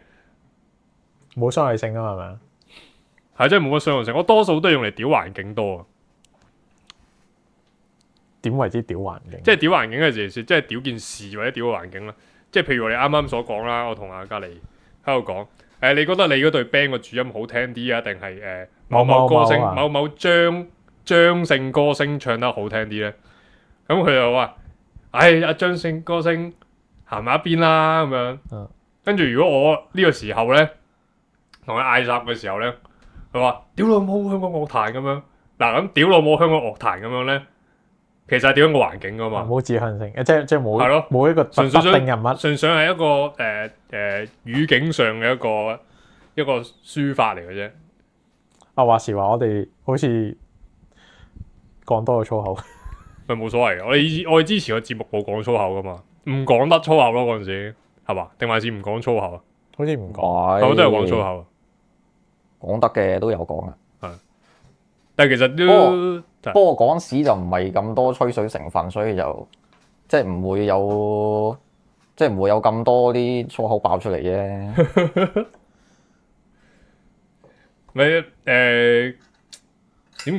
冇傷害性啊嘛，係咪啊？係真係冇乜傷害性，我多數都係用嚟屌環境多啊。點為之屌環境？即係屌環境嘅時，即係屌件事或者屌個環境啦。即係譬如我哋啱啱所講啦，我同阿隔離喺度講，你覺得你嗰隊 band 個主音好聽啲啊，定係某某歌星、某某張姓歌星唱得好聽啲咧？咁佢就話：阿張姓歌星行埋一邊啦咁樣。跟住如果我呢個時候咧，同佢嗌霎嘅時候咧，佢話：屌老母香港樂壇咁樣。嗱咁屌老母香港樂壇咁樣咧。其實係點樣個環境噶嘛？冇指向性，即係係咯冇一個特定人物，純粹係一個語境上嘅一個抒發嚟嘅啫。話時話我哋好似講多個粗口，咪冇所謂嘅。我哋之前個節目冇講粗口噶嘛，唔講得粗口咯嗰陣時係嘛？定還是唔講粗口啊？好似唔講，我都係講粗口，講得嘅都有講噶。但係其實都不過嗰陣時就唔係咁多吹水成分，所以就即係唔會有咁多啲粗口爆出嚟啫。咪點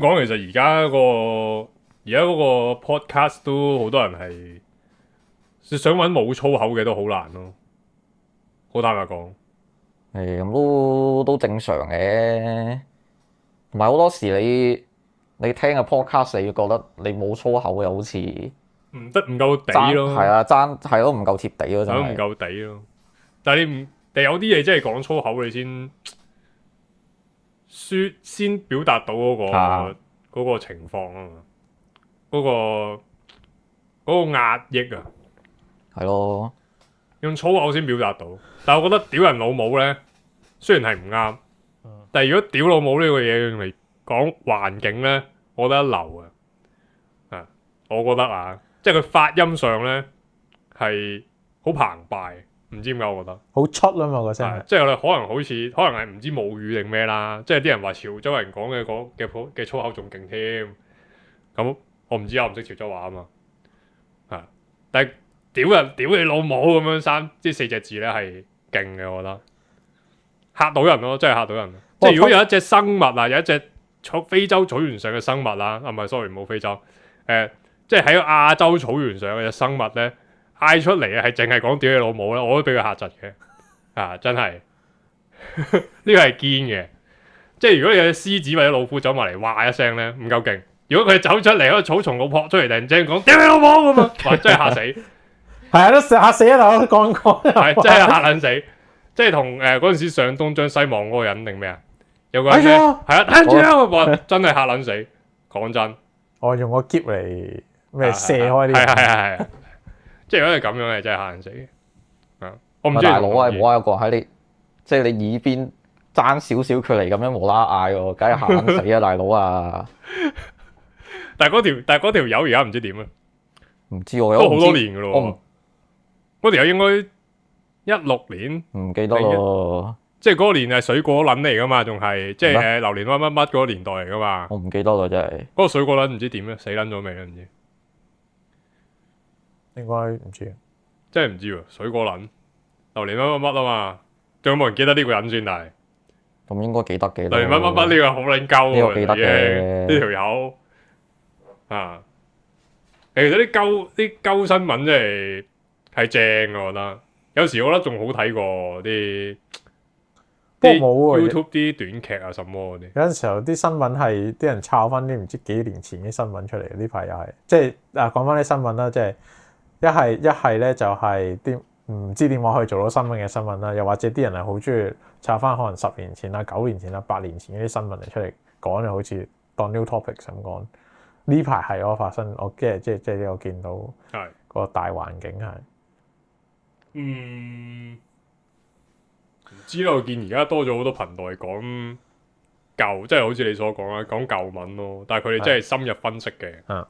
講？其實而家嗰個 podcast 都好多人係想揾冇粗口嘅都好難咯。好坦白講，咁都正常嘅。同埋好多時你聽嘅 podcast，你覺得你冇粗口又好似唔夠地咯，係啊，係咯，唔夠貼地咯，真係唔夠地咯。但係你有啲嘢真係講粗口，你先表達到嗰個情況啊嘛，嗰個壓抑啊，係咯，用粗口先表達到。但係我覺得屌人老母咧，雖然係唔啱，但係如果屌老母呢個嘢用嚟講環境咧，我覺得一流啊！我覺得啊，即係佢發音上咧係好澎湃，唔知點解我覺得好出啊嘛個聲，即係我哋可能係唔知母語定咩啦，即係啲人話潮州人講嘅粗口仲勁添，咁我唔知我唔識潮州話啊嘛，但係屌你老母咁樣4隻字咧係勁嘅，我覺得嚇到人咯，真係嚇到人。即係如果有一隻生物啊，有一隻非洲草原上嘅生物啦，唔係 sorry 冇非洲，即係喺亞洲草原上嘅隻生物咧，嗌出嚟係淨係講屌你老母咧，我都俾佢嚇窒嘅，真係呢個係堅嘅。即係如果有隻獅子或者老虎走埋嚟，哇一聲咧唔夠勁。如果佢走出嚟喺個草叢度撲出嚟，突然之間講屌你老母咁啊，哇真係嚇死！係啊，都嚇死啊！大佬講係真係嚇撚死。即係同嗰陣時上東張西望嗰個人定咩啊？有個人咧係啊，聽住啊！哇，真係嚇撚死！講真，我用個篋嚟咩射開啲，係，即係如果係咁樣，係真係嚇撚死嘅。我唔知大佬啊，冇話有個人喺你，即係你耳邊爭少少距離咁樣無啦嗌喎，梗係嚇撚死啊！大佬啊！但係嗰條友而家唔知點啊？唔知我都好多年噶咯。嗰條友應該16年，唔記得咯。即係嗰個年係水果撚嚟噶嘛，仲係即係榴蓮乜嗰個年代嚟噶嘛。我唔記得啦，真係。嗰個水果撚唔知點咧，死撚咗未咧？唔知。應該唔知。真係唔知喎，水果撚榴蓮乜啊嘛，仲有冇人記得呢個人先？但係咁應該記得嘅。榴蓮乜呢個好撚鳩喎，呢個記得嘅呢條友啊。其實啲鳩新聞真係正嘅，我覺得。有時我覺得仲好睇過啲，不過冇 YouTube 啲短劇啊什麼嗰啲。有陣時候啲新聞係啲人抄翻啲唔知幾年前啲新聞出嚟，呢排又係即係講翻啲新聞啦，即係一係咧就係啲唔知點解可以做到新聞嘅新聞啦，又或者啲人係好中意抄翻可能10年前啦、9年前啦、8年前嗰啲新聞嚟出嚟講，就好似當 new topics 咁講。呢排係我發生，我即係我見到係個大環境係唔知啦，我見而家多咗好多頻道係講舊，即係好似你所講啦，講舊聞咯。但係佢哋真係深入分析嘅，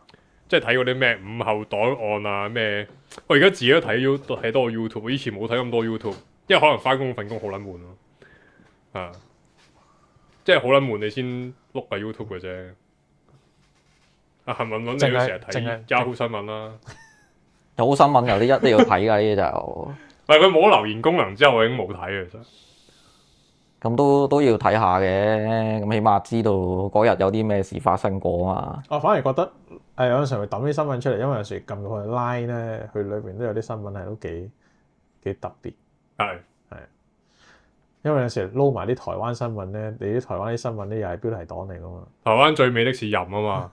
即係睇嗰啲咩午後檔案啊咩。我而家自己都睇多個 YouTube，我以前冇睇咁多 YouTube，因為可能翻工份工好撚悶咯，即係好撚悶，你先碌下 YouTube 嘅啫。阿幸運揾你都成日睇 Yahoo 新聞啦，有新聞有啲一定要睇㗎，呢啲就唔係佢冇留言功能之後，我已經冇睇嘅其實。咁都要睇下嘅，咁起碼知道嗰日有啲咩事發生過啊嘛。我反而覺得有陣時會抌啲新聞出嚟，因為有時撳到去 Line 咧，佢裏邊都有啲新聞係都幾特別。係。因為有時撈埋啲台灣新聞咧，你啲台灣啲新聞咧又係標題黨嚟噶嘛。台灣最美的是淫啊嘛，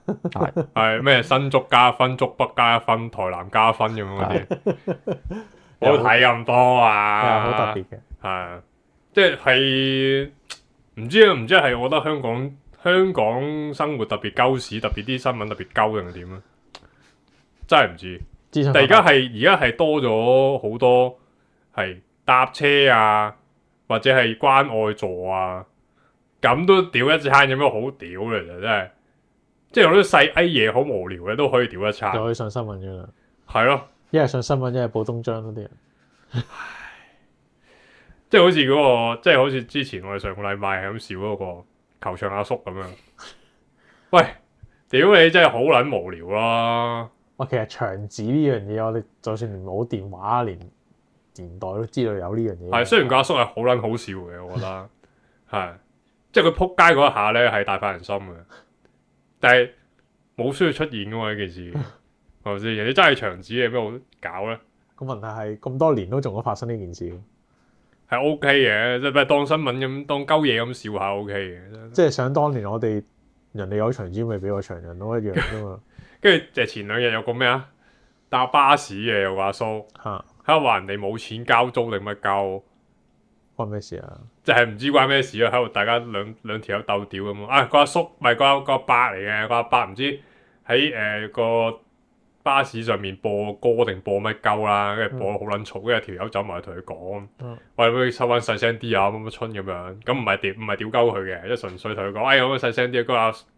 係咩新竹加分，竹北加一分，台南加分咁樣嗰啲，冇睇咁多啊，好特別嘅。係，即係唔知係我覺得香港生活特別鳩屎，特別啲新聞特別鳩定係點啊？真係唔知。但而家係多咗好多係搭車啊。或者係關愛座啊，咁都屌一餐，有咩好屌嘅？真係，即係我啲細閪嘢好無聊嘅都可以屌一餐，就可以上新聞嘅啦。係咯，一係上新聞，一係報東張嗰啲人。即係好似嗰個，即係好似之前我哋上個禮拜係咁笑嗰個球場阿叔咁樣。喂，屌你真係好撚無聊啦！哇，其實牆紙呢樣嘢，我哋就算連冇電話連年代都知道有呢樣嘢。係，雖然個阿叔係好撚好笑嘅，我覺得係，即係佢撲街嗰一下咧係大快人心嘅，但係冇需要出現噶嘛呢件事，係咪先？人哋真係牆紙，有咩好搞咧？個問題係咁多年都仲會發生呢件事，係 OK 嘅，即係當新聞咁，當鳩嘢咁笑下 OK 嘅。即係想當年我哋人哋有牆紙，咪俾我牆人都一樣啫嘛。跟住就前兩日有個咩啊，搭巴士嘅有個阿叔嚇。喺度話人哋冇錢交租定乜鳩，關咩事啊？就係唔知關咩事啊！喺度大家兩條友鬥屌咁啊！個阿叔唔係個阿伯嚟嘅，個阿伯唔知喺個巴士上面播歌定播乜鳩啦，跟住播得好撚嘈，跟住條友走埋去同佢講，喂，可唔可以收翻細聲啲啊？乜乜春咁樣，咁唔係屌鳩佢嘅，即係純粹同佢講，可唔可以細聲啲？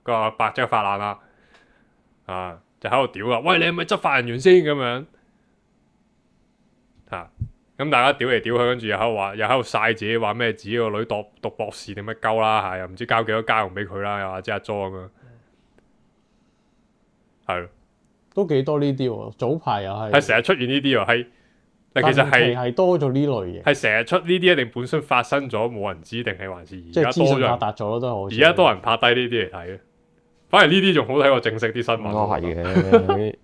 個阿伯即刻發爛啦，就喺度屌啊！喂，你係咪執法人員先咁樣？咁大家屌嚟屌去，跟住又喺度晒自己，話咩自己個女讀博士定乜鳩啦，又唔知交幾多家用俾佢啦，又話即阿 jo 咁樣，係都幾多呢啲喎，早排又係成日出現呢啲喎，係但其實係多咗呢類型，係成日出呢啲，一定本身發生咗冇人知，定係還是而家多咗人發達咗都好，而家多人拍低呢啲嚟睇嘅，反而呢啲仲好睇過正式啲新聞。都係嘅。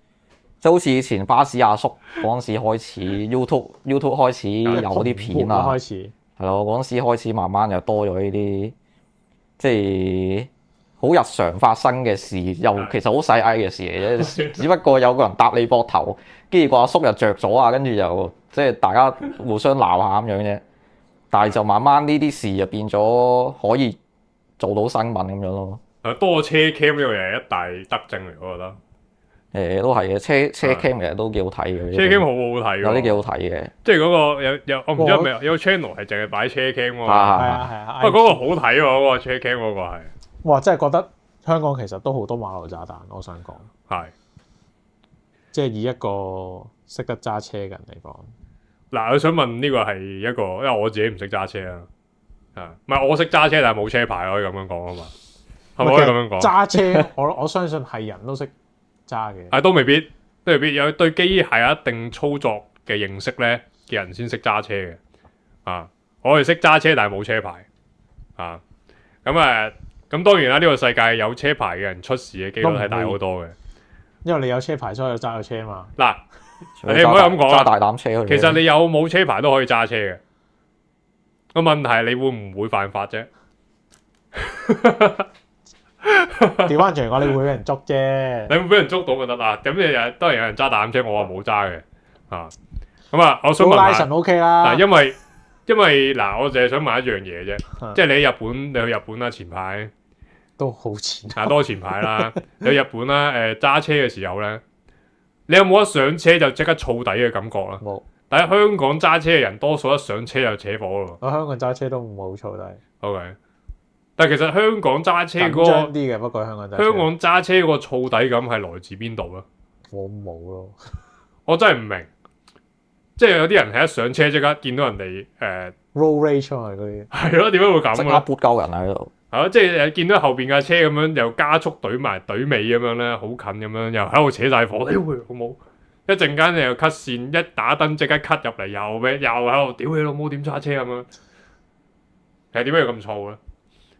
即係好似以前巴士阿叔嗰陣時開始 YouTube 開始有啲片啊，係咯，嗰陣時開始慢慢又多咗呢啲，即係好日常發生嘅事，又其實好細埃嘅事嚟啫，只不過有個人搭你膊頭，跟住個阿叔又着咗啊，跟住又即係大家互相鬧下咁樣啫。但係就慢慢呢啲事就變咗可以做到新聞咁樣咯。多車 cam 呢個又係一大德政嚟，我覺得。都係嘅，車 cam 其實都幾好睇嘅。車 cam 好好睇，有啲幾好睇嘅。即係嗰個有我唔知係咪有個 channel 係淨係擺車 cam 喎。係啊。喂，嗰個好睇喎，嗰個車 cam 嗰個係。哇！真係覺得香港其實都好多馬路炸彈，我想講。係。即係以一個識得揸車嘅人嚟講。嗱，我想問呢個係一個，因為我自己唔識揸車啊。唔係我識揸車，但係冇車牌可以咁樣講啊嘛。係咪可以咁樣講？揸車，我相信係人都識。揸嘅，都未必有對機械有一定操作嘅認識咧嘅人先識揸車嘅，我哋識揸車但係冇車牌，咁當然啦，呢個世界有車牌嘅人出事嘅機率係大好多嘅，因為你有車牌所以有揸到車嘛。嗱，你唔可以咁講揸大膽車，其實你有冇車牌都可以揸車嘅，個問題係你會唔會犯法啫？調翻轉嚟講，你會俾人捉啫。你會俾人捉到就得啦。咁你當然有人揸大膽車，我話冇揸嘅。咁啊，我想問下。OK 啦。因為嗱，我淨係想問一樣嘢啫。即係你去日本啦，前排都好前。多前排啦，有日本啦，揸車嘅時候咧，你有冇一上車就即刻燥底嘅感覺啦？冇，但係香港揸車嘅人多數一上車就扯火咯。我香港揸車都唔好嘈底， OK，但係其實香港揸車緊嗰張啲嘅。不過香港揸車，香港揸車嗰個燥底感係來自邊度咧？我冇咯。我真係唔明，即係有啲人係一上車即刻見到人哋road rage 啊嗰啲，係咯，點解會咁即刻嘅？撥鳩人喺度。係咯，即係見到後邊架車咁樣又加速懟埋懟尾咁樣咧，好近咁樣又喺度扯晒火，屌佢好冇！一陣間又 cut 線，一打燈即刻 cut 入嚟，又咩又喺度屌你老母點揸車咁樣？其實點解要咁燥咧？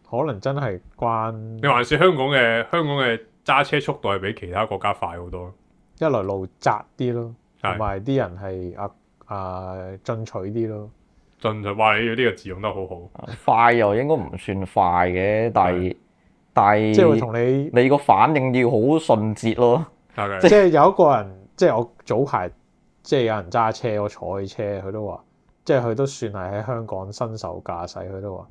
可能真係關你還是香港嘅揸車速度係比其他國家快好多？一來路窄啲咯，係同埋啲人係進取啲咯。進取，哇！你呢個字用得好好。快又應該唔算快嘅，但係即係會同你，你個反應要好迅捷咯。係即係有一個人，即係我早排即係有人揸車，我坐佢車，佢都話，即係佢都算係喺香港新手駕駛，佢都話，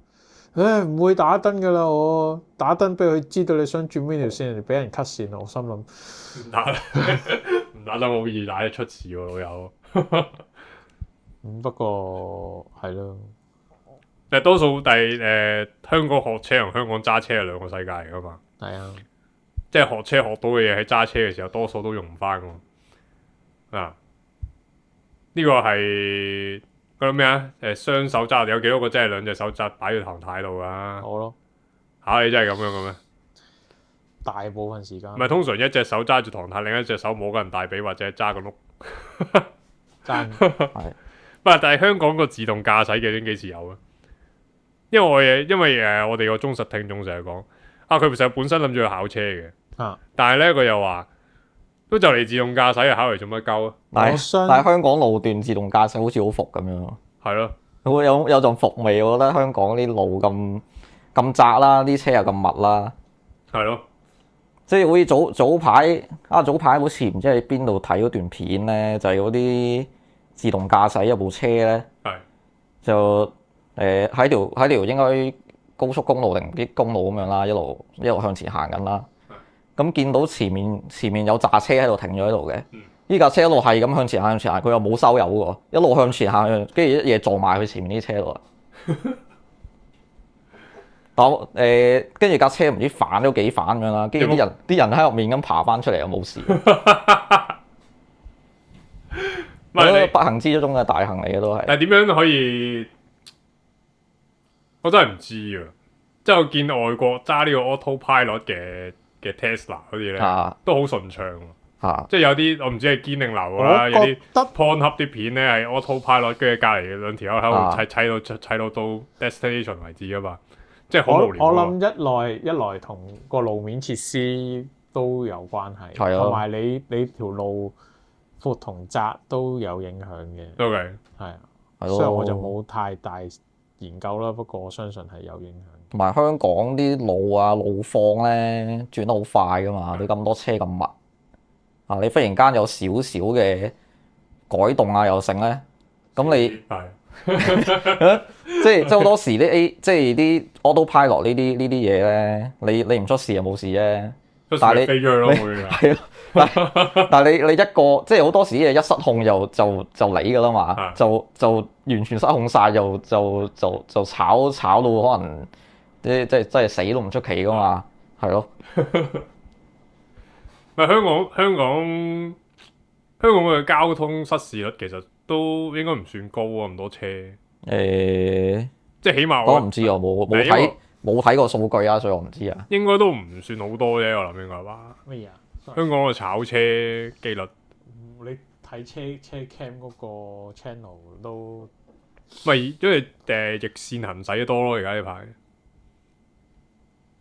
唉唔會打燈㗎啦，我打燈俾佢知道你想轉邊條線，人哋俾人 cut 線，我心諗唔打唔打得好易打得出事喎，老友。不過係咯，但係多數香港學車同香港揸車係兩個世界嚟噶嘛。係啊，即係學車學到嘅嘢喺揸車嘅時候，多數都用唔翻噶嘛。啊，呢個係嗰個咩啊？雙手揸，有幾多個真係兩隻手揸擺喺堂太度噶？我咯，你真係咁樣嘅咩？大部分時間唔係通常一隻手揸住堂太，另一隻手摸個人大髀或者揸個轆。爭係不過但係香港個自動駕駛嘅幾時有啊？因為我哋個忠實聽眾成日講佢其實本身諗住去考車嘅，啊，但係咧佢又話都就嚟自動駕駛，考嚟做乜鳩啊？但我相係香港路段自動駕駛好似好伏咁樣，係咯，會有陣伏味。我覺得香港啲路咁窄啦，啲車又咁密啦，係咯，即係好似早排好似唔知喺邊度睇嗰段片咧，就係嗰啲自動駕駛有部車咧，係就喺條應該高速公路定唔知公路咁樣啦，一路向前行緊啦。咁見到前面有架車喺度停咗喺度嘅，呢架車一路係咁向前行，佢又冇收油喎，一路向前行，跟住一嘢撞埋佢前面啲車度啊！跟住架車唔知反咗幾反咁樣啦，跟住啲人喺入面咁爬翻出嚟又冇事。我覺得不幸之中嘅大幸嚟嘅都係。但係點樣可以？我真係唔知啊！即係我見外國揸呢個 autopilot 嘅 Tesla 嗰啲咧，都好順暢喎。即係有啲我唔知係堅定流㗎啦，有啲 Pornhub 啲片咧係 autopilot，跟住隔離兩條友喺度砌到 destination 為止㗎嘛。即係好無聊。我諗一來同個路面設施都有關係，同埋你條路闊同窄都有影響嘅。OK，係啊，所以我就冇太大研究啦。不過我相信係有影響。同埋香港啲路路況咧轉得好快噶嘛，你咁多車咁密你忽然間有少少嘅改動又成咧，咁你即係好多時啲即係啲 autopilot 呢啲嘢咧，你唔出事就冇事啫。但係你飛咗去咯，會係咯，但係你一個即係好多時啲嘢一失控就嚟㗎啦嘛，就完全失控晒，就炒到可能即係死都唔出奇㗎嘛，係咯。唔係香港嘅交通失事率其實都應該唔算高啊，咁多車。即係起碼我唔知啊，冇睇過數據啊，所以我唔知啊。應該都唔算好多啫，我諗應該話。乜嘢啊？香港嘅炒車機率，你睇車 cam 嗰個 channel 都咪因為逆線行駛得多咯，而家呢排。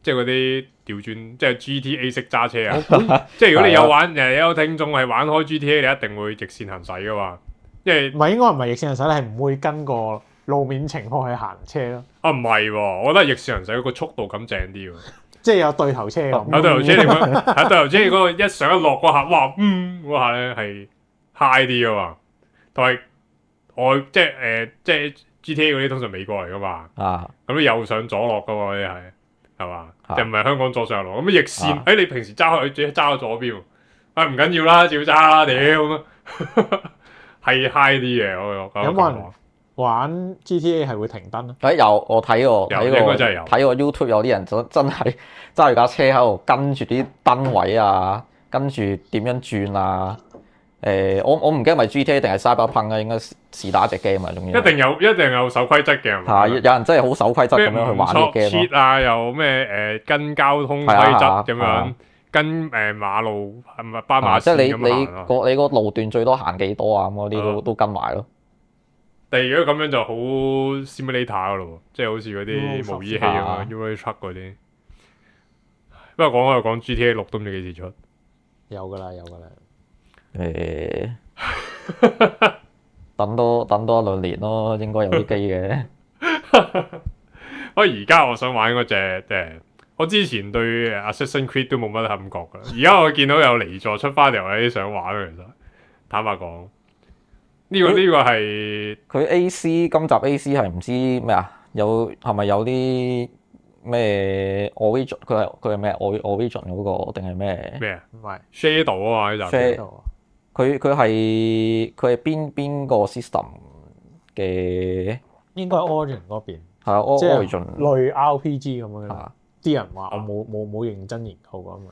即係嗰啲調轉，即係 GTA 式揸車啊！即係如果你有聽眾係玩開 GTA，你一定會逆線行駛噶嘛。因為唔係應該唔係逆線行駛，你係唔會跟個路面情況去行車咯。唔係喎，我覺得逆線行駛個速度感正啲喎。即係有對頭車咁。有對頭車點樣？係對頭車嗰個一上一落嗰下，哇嗰下咧係 high 啲噶嘛。同埋即係GTA 嗰啲通常美國嚟噶嘛。咁都右上左落噶喎，啲係。係嘛？啊就唔係香港左上落咁逆線。啊你平時揸去揸左邊，唔緊要啦，照揸啦，屌咁啊，係 high 啲嘅我覺得。有冇人玩 GTA 係會停燈啊？有我睇過有應該真係有睇過 YouTube 有啲人真係揸住架車喺度跟住啲燈位啊，跟住點樣轉啊？我唔記得係咪 GTA 定係 Cyberpunk 啊，應該是打隻 game 啊，仲要一定有守規則嘅。係嘛有人真係好守規則咁樣去玩啲 game 咯。 cheat 啊，又咩跟交通規則咁樣，啊跟馬路係咪斑馬即係線咁行啊？你個路段最多行幾多啊？咁嗰啲都跟埋咯。但係如果咁樣就好 simulator 噶咯喎，即係好似嗰啲模擬器咁啊樣 Euro Truck 嗰啲。不過講開又講 GTA 6都唔知幾時出。有㗎啦，有㗎啦。等多1-2年咯，應該有啲機嘅。不過而家我想玩嗰隻我之前對 Assassin's Creed 都冇乜感覺㗎。而家我見到有離座出翻嚟，我有啲想玩嘅其實。坦白講，呢個係佢 A.C. 今集 A.C. 係唔知咩啊？係咪有啲咩 Origin？佢係咩 Origin 嗰個定係咩？咩啊唔係 ？Shadow 啊嘛呢集。佢係邊個 system 嘅？應該 Origin 嗰邊，係啊即係，Origin 類 RPG 咁樣啦。啊，啲人話我冇認真研究過，因為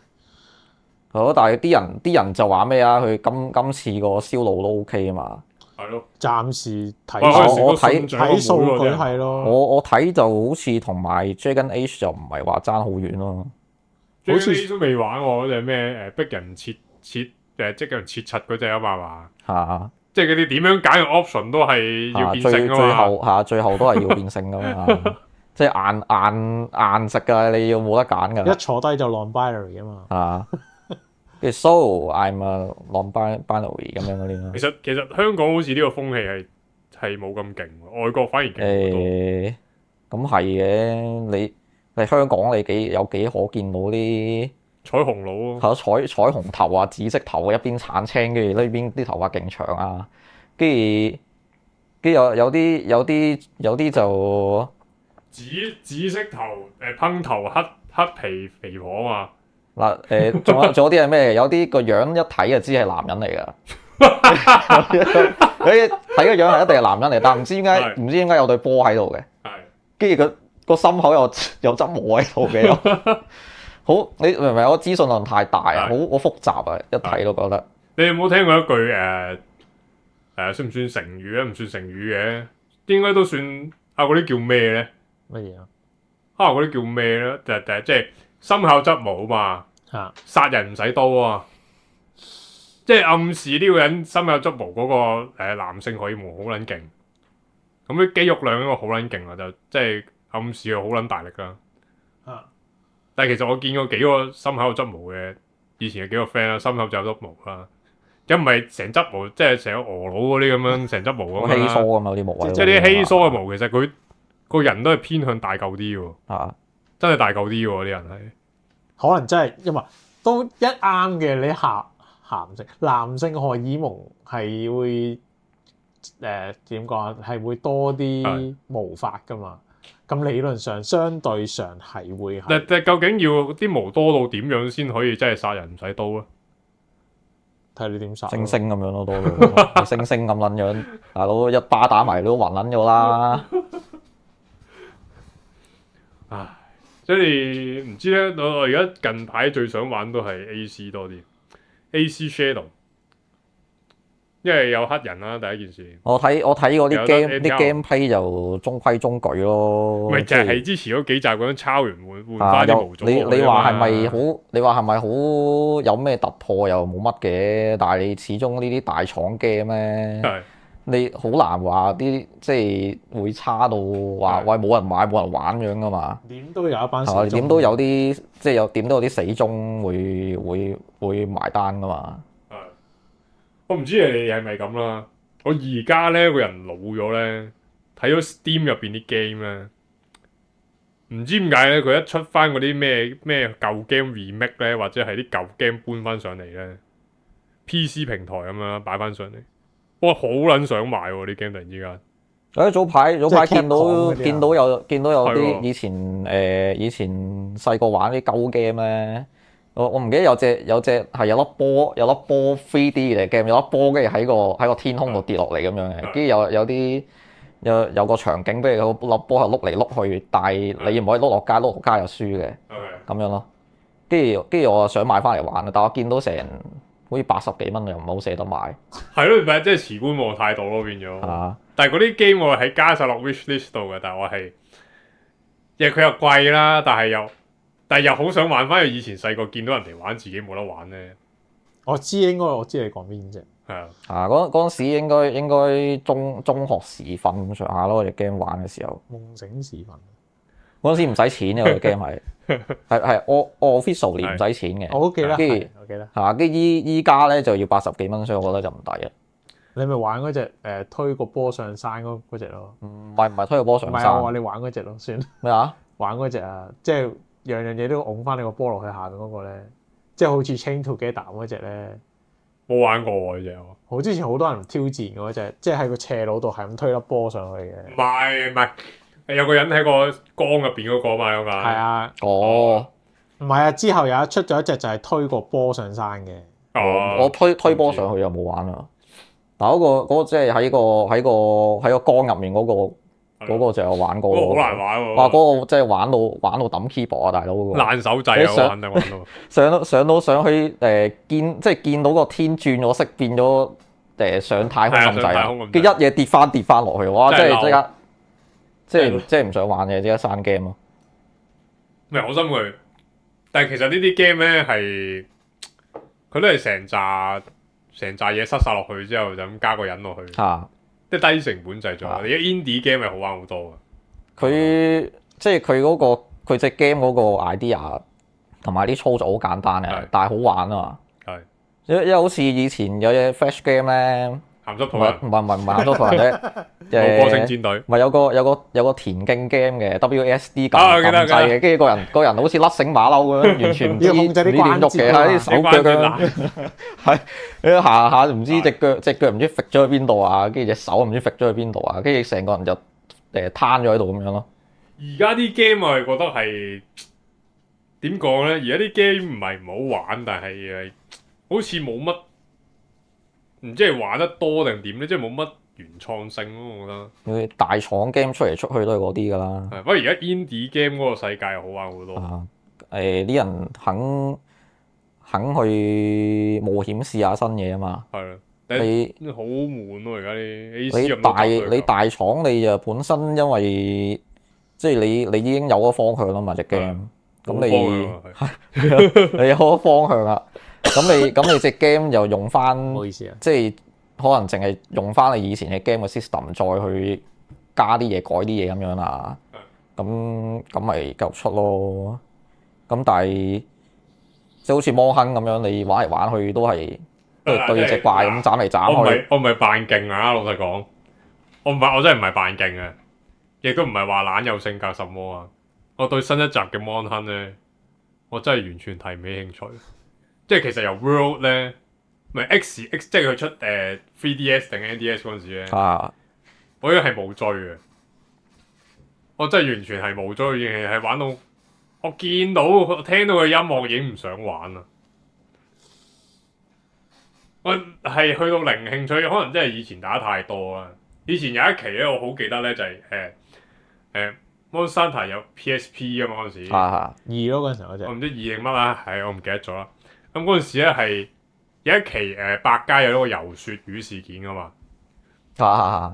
係咯。但係啲人就話咩啊？佢今次個銷路都 OK 啊嘛。係咯。暫時睇我睇數據係咯。我睇就好似同埋 Dragon Age 就唔係話爭好遠咯。好似都未玩喎，嗰隻咩逼人切即係人切柒嗰隻啊嘛，嚇即係嗰啲點樣揀嘅 option 都係要變性啊嘛。最後都係要變性噶嘛。即係硬食㗎，你要冇得揀㗎。一坐低就 non-binary 啊嘛。啊，跟住 so I'm a non-binary 咁樣嗰啲咯。其實香港好似呢個風氣係冇咁勁，外國反而勁好多。咁係嘅，你香港你有幾可見到啲彩虹佬咯，係咯，彩虹頭啊，紫色頭，一邊鏟青，跟住呢邊啲頭髮勁長啊，跟住有啲就紫色頭烹頭黑皮肥婆啊嘛。嗱仲有啲係咩？有啲個樣一睇就知係男人嚟㗎。你睇個樣係一定係男人嚟，但唔知點解有對波喺度嘅。係。跟住個心口有執毛喺度嘅。好，你明唔明？我資訊量太大啊，好複雜啊，一睇都覺得。你有冇聽過一句算唔算成語咧？唔算成語嘅，應該都算啊！嗰啲叫咩咧？乜嘢啊？嗰啲叫咩咧？即係心口執毛嘛。嚇！殺人唔使刀啊！即係暗示呢個人心口執毛嗰個男性荷爾蒙好撚勁，咁啲肌肉量應該好撚勁啊！就即係暗示佢好撚大力㗎。啊！但係其實我見過幾個心口有執毛嘅，以前嘅幾個 friend 啦，心口就有執毛啦，咁唔係成執毛，即係成個鵝佬嗰啲咁樣成執毛咁樣稀疏咁嘛，有啲毛位。即係啲稀疏嘅毛，其實佢個人都係偏向大嚿啲喎。啊！真係大嚿啲喎，啲人係。可能真係因為都一啱嘅，你鹹性男性荷爾蒙係會點講啊？係會多啲毛髮噶嘛？咁理論上相對上係會係。但究竟要啲毛多到點樣先可以真係殺人唔使刀咧？睇你點殺。星星咁樣咯，多到星星咁撚樣，大佬一巴打埋都暈撚咗啦。唉，即係唔知咧。我而家近排最想玩都係 AC 多啲，AC Shadow， 因為有黑人啦，第一件事。我睇嗰啲有得 game NTR gameplay 就中規中矩咯。咪就係係之前嗰幾集咁樣抄完換翻啲模組落去你話係啊咪好？你話係咪好有咩突破又冇乜嘅？但係你始終呢啲大廠 game 咧，係你好難話啲即係會差到話喂冇人買冇人玩咁樣噶嘛？點都有一班死係嘛？忠。點都有啲即係點都有啲死忠會埋單噶嘛？係我唔知你係咪咁啦。我而家咧個人老咗咧，睇咗 Steam 入邊啲 game 咧，唔知點解咧佢一出翻嗰啲咩舊 game remake 咧，或者係啲舊 game 搬翻上嚟咧 ，PC 平台咁樣擺翻上嚟，哇好撚想買喎啲 game 突然之間。早排即係見到 Capcom 嗰啲啊見到有係喎啲以前細個玩啲鳩 game 咧，我唔記得有隻係有粒波 3D 嘅 game，有粒波跟住喺個天空度跌落嚟咁樣嘅，跟住有個場景，比如個粒波係碌嚟碌去，但係你唔可以碌落街，碌落街就輸嘅 OK，咁樣咯。跟住我想買翻嚟玩，但我見到成好似80幾蚊，又唔係好捨得買係咯，咪即係持觀望態度咯，變咗。啊。但係嗰啲 game 我係加晒落 wish list 度嘅，但係我係，因為佢又貴啦，但係又好想玩翻去以前細個見到人哋玩，自己冇得玩咧。我知你講邊隻。係啊，嗰陣時應該中學時分咁上下咯，隻 game 玩嘅時候。夢醒時分。嗰陣時唔使錢嘅，個 game 係 official 唔使錢嘅。我好記得，跟住我記得。係嘛？跟住依家咧就要80幾蚊，所以我覺得就唔抵啊。你咪玩嗰隻推個波上山嗰隻咯。唔係推個波上唔係山我話你玩嗰隻咯，算咩啊？玩嗰隻啊，即係樣樣嘢都拱翻你個波落去下面嗰個咧，即係好似 Chain Together 嗰隻咧。冇玩過喎呢隻我。好之前好多人挑戰嗰隻，即係喺個斜路度係咁推粒波上去嘅。唔係，有個人喺個缸入邊嗰個嘛，有個。係啊，哦，唔係啊，之後出咗一隻就係推個波上山嘅。我推波上去又冇玩啊。嗱嗰個即係喺個缸入面嗰個就有玩過。嗰個好難玩喎。哇！嗰個真係玩到抌 keyboard 啊，大佬嗰個。爛手掣啊！我玩到。上去見到個天轉咗色，變咗上太空咁滯啊！跟住一嘢跌翻落去，哇！真係即刻，即係唔想玩嘅，即刻刪 game 咯。唔係好心佢，但係其實呢啲 game 咧係佢都係成扎嘢塞晒落去之後，就咁加個人落去，嚇！即係低成本製作。而家 indie game 係好玩好多嘅。佢即係佢隻 game 嗰個 idea 同埋啲操作好簡單嘅，但係好玩啊嘛。係。因為好似以前有隻 Flash game 咧，鹹濕圖唔係鹹濕圖人啫，冇歌星戰隊。唔係有個田徑 game 嘅 WSD 啊撳掣嘅，跟住個人好似甩繩馬騮咁樣，完全唔知要控制啲點喐嘅，喺啲手腳咁，係你行下唔知隻腳唔知揈咗去邊度啊，跟住隻手唔知揈咗去邊度啊，跟住成個人就攤咗喺度咁樣咯。而家啲 game 我係覺得係點講咧？而家啲 game 唔係唔好玩，但係好似冇乜，唔知係玩得多定點咧，即係冇乜原創性咯。我覺得佢大廠 game 出嚟出去都係嗰啲㗎啦。不過而家 indie game 嗰個世界又好玩好多。啲人肯去冒險試下新嘢啊嘛。係啦，你好悶咯！而家啲 AC 咁多你大廠你就本身因為即係你已經有個方向啦嘛隻 game，咁你有個方向啦，咁你隻 game 又用翻，唔好意思啊，即係可能淨係用翻你以前嘅 game 嘅 system，再去加啲嘢改啲嘢咁樣啦，咁咪繼續出咯。咁但係即係好似摩亨咁樣，你玩嚟玩去都係對隻怪咁斬嚟斬去。我唔係扮勁啊！老實講，我真係唔係扮勁啊！亦都唔係話懶有性格什麼啊！我對新一集嘅 Mon Hun 咧，我真係完全提唔起興趣。即係其實由 World 咧，唔係 X，即係佢出3DS 定 NDS 嗰陣時咧，我已經係冇追嘅。我真係完全係冇追，淨係玩到我聽到佢音樂已經唔想玩啦。我係去到零興趣，可能真係以前打得太多啦。以前有一期咧，我好記得咧，就係Monster Hunter 有 PSP 啊嘛嗰陣時，二咯嗰陣時嗰隻，我唔知二定乜啦，我唔記得咗啦。咁嗰陣時咧係有一期百佳有一個遊雪魚事件噶嘛，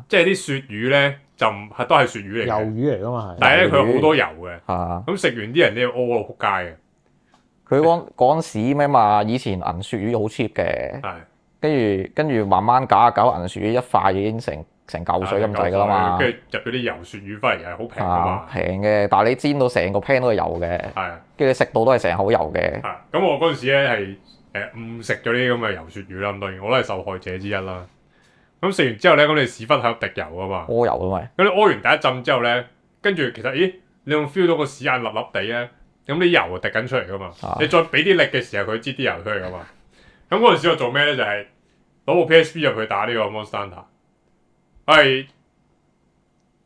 即係啲雪魚咧就唔係都係雪魚嚟嘅，魷魚嚟噶嘛係，但係咧佢有好多油嘅，咁食完啲人都要屙到撲街嘅。佢嗰陣時咩嘛？以前銀雪魚好 cheap 嘅，跟住慢慢搞下搞銀雪魚一塊已經成嚿水咁滯㗎啦嘛。跟住入咗啲油雪魚翻嚟又係好平㗎嘛。平嘅，但係你煎到成個 pan 都係油嘅，跟住你食到都係成口油嘅。咁我嗰陣時咧係誤食咗啲咁嘅油雪魚啦，咁當然我都係受害者之一啦。咁食完之後咧，咁你屎忽喺度滴油㗎嘛？屙油啊嘛。咁你屙完第一浸之後咧，跟住其實你有冇 feel 到個屎眼粒粒地咧？咁啲油滴緊出嚟㗎嘛？你再俾啲力嘅時候，佢擠啲油出嚟㗎嘛？咁嗰陣時我做咩咧？就係攞部 PSP 入去打呢個 Monster Hunter。係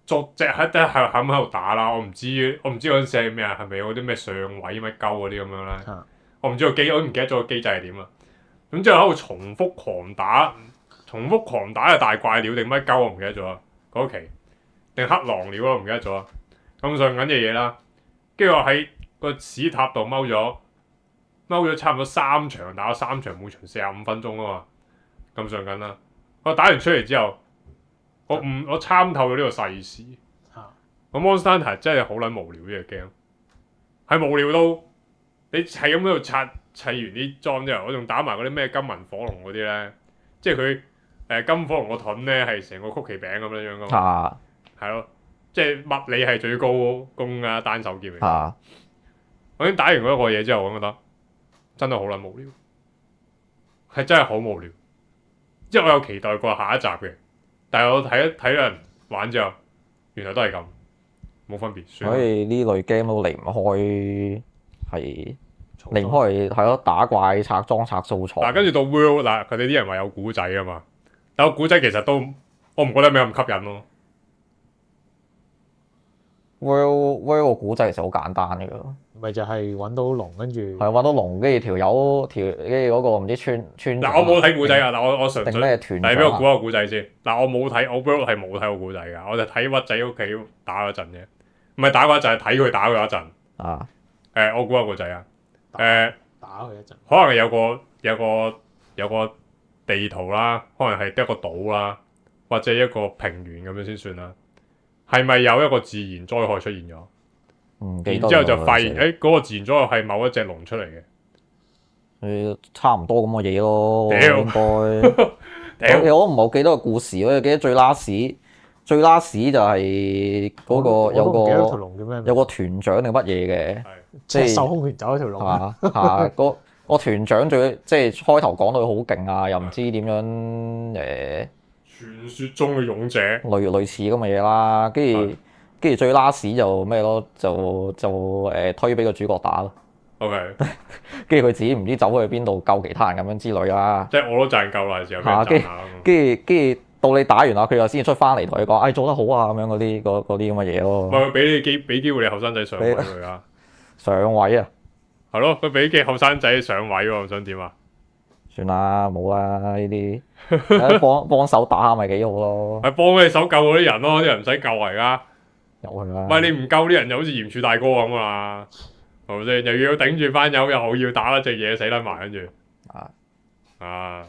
作隻喺喺度打啦。我唔知嗰陣時係咩啊？係咪有啲咩上位乜鳩嗰啲咁樣咧？啊我唔知個機，我都唔記得咗個機制係點啦。咁之後喺度重複狂打嘅大怪鳥定乜鳩我唔記得咗啦。嗰期定黑狼鳥我唔記得咗啦。咁上緊嘅嘢啦，跟住我喺個屎塔度踎咗差唔多3場，打咗3場，每場45分鐘啊嘛。咁上緊啦，我打完出嚟之後，我參透咗呢個世事。咁 Monster Hunter 真係好撚無聊呢個 game，係無聊到你係咁喺度砌完啲裝之後，我仲打埋嗰啲咩金銀火龍嗰啲咧，即係佢金火龍個盾咧係成個曲奇餅咁樣樣噶嘛，啊係咯，即係物理係最高攻啊單手劍嚟。啊！我已經打完嗰個嘢之後，我覺得真係好撚無聊，係真係好無聊。即係我有期待過下一集嘅，但係我睇人玩之後，原來都係咁，冇分別。算啦所以呢類 game 都離唔開係咯，打怪拆裝拆素材。嗱，跟住到 World 嗱，佢哋啲人話有古仔啊嘛，但係個古仔其實都我唔覺得咩咁吸引咯。World 個古仔其實好簡單嘅㗎，咪就係揾到龍，跟住係揾到龍，跟住條友跟住嗰個唔知村嗱，我冇睇古仔啊，嗱，我純粹定咩團嚟俾長啊我估下古仔先。嗱，我冇睇，我 World 係冇睇過古仔㗎，我就睇屈仔屋企打嗰陣啫，唔係打嗰陣係睇佢打嗰一陣。啊！我估下古仔啊，打佢一陣。可能有個地圖啦，可能係得一個島啦，或者一個平原咁樣先算啦。係咪有一個自然災害出現咗？然之後就發現嗰個自然災害係某一隻龍出嚟嘅。差唔多咁嘅嘢咯，屌應該。我唔係好記得個故事，我記得最 last 就係嗰個我都唔記得條龍叫咩名，有個團長定乜嘢嘅，即係即係手空拳走一條龍。係嘛嚇個團長最即係開頭講到佢好勁啊，又唔知點樣傳說中嘅勇者，類似咁嘅嘢啦，跟住最 last 就咩咯，就推俾個主角打咯。OK，跟住佢自己唔知走去邊度救其他人咁樣之類啦。即係我都賺夠啦，時候俾人賺下。跟住到你打完啦，佢又先出翻嚟同你講，做得好啊咁樣嗰啲咁嘅嘢咯。咪俾機會你後生仔上位佢啊！上位啊！係咯，佢俾機後生仔上位喎，想點啊？算啦，冇啦呢啲，幫手打下咪幾好咯。係幫佢手救嗰啲人咯，啲人唔使救而家。有佢啦。唔係你唔救啲人，就好似嚴柱大哥咁啊，係咪先？又要頂住班友，又要打一隻嘢死得埋，跟住啊！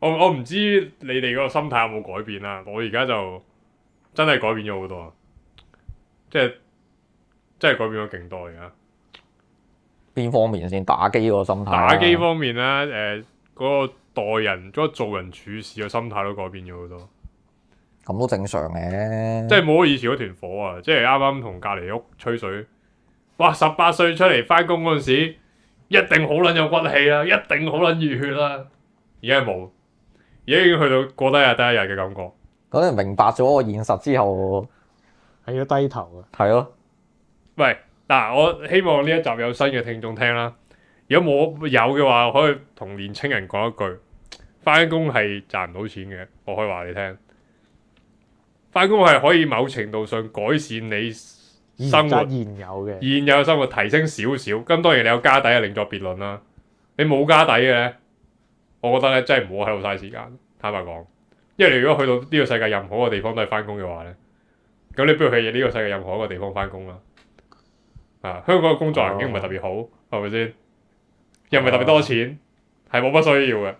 我唔知你哋嗰個心態有冇改變啦。我而家就真係改變咗好多，即係真係改變咗勁多而家。邊方面先？打機個心態。打機方面咧，嗰個待人、嗰個做人處事嘅心態都改變咗好多。咁都正常嘅。即係冇以前嗰團火啊！即係啱啱同隔離屋吹水，哇！18歲出嚟翻工嗰陣時，一定好撚有骨氣啦，一定好撚熱血啦。而家冇，而家已經去到過得一日得一日嘅感覺。嗰陣明白咗個現實之後，係要低頭嘅。係咯。喂，嗱，我希望呢一集有新嘅聽眾聽啦。如果冇有嘅話，可以同年青人講一句：翻工係賺唔到錢嘅。我可以話你聽。翻工係可以某程度上改善你生活現有嘅生活提升少少，咁當然你有家底係另作別論啦。你冇家底嘅咧，我覺得咧真係唔好喺度嘥時間。坦白講，因為你如果去到呢個世界任何一個地方都係翻工嘅話咧，咁你不如去呢個世界任何一個地方翻工啦。香港嘅工作環境唔係特別好，係咪先？又唔係特別多錢，係冇乜需要嘅。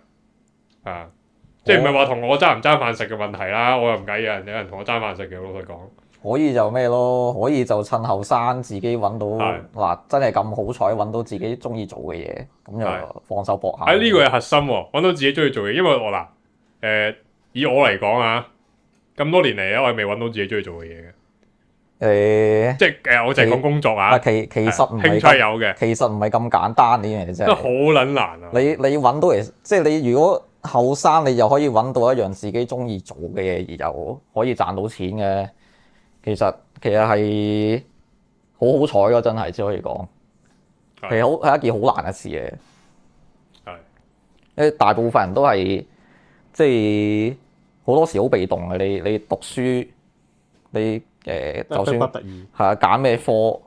即係唔係話同我爭唔爭飯食嘅問題啦，我又唔計有人同我爭飯食嘅，老實講。可以就咩咯？可以就趁後生自己揾到嗱，真係咁好彩揾到自己中意做嘅嘢，咁就放手搏下。呢個係核心喎，揾到自己中意做嘅，因為我以我嚟講啊，咁多年嚟咧，我係未揾到自己中意做嘅嘢嘅。即係我就係講工作啊。其實唔係興趣有嘅，其實唔係咁簡單呢樣嘢真係。好撚難啊！你揾到即係你如果後生，你又可以揾到一樣自己中意做嘅嘢，而又可以賺到錢嘅，其實係好彩咯，真係只可以講係一件好難嘅事嘅。因為大部分人都係即係好多時好被動嘅。你讀書你就逼算不得已。係啊揀咩科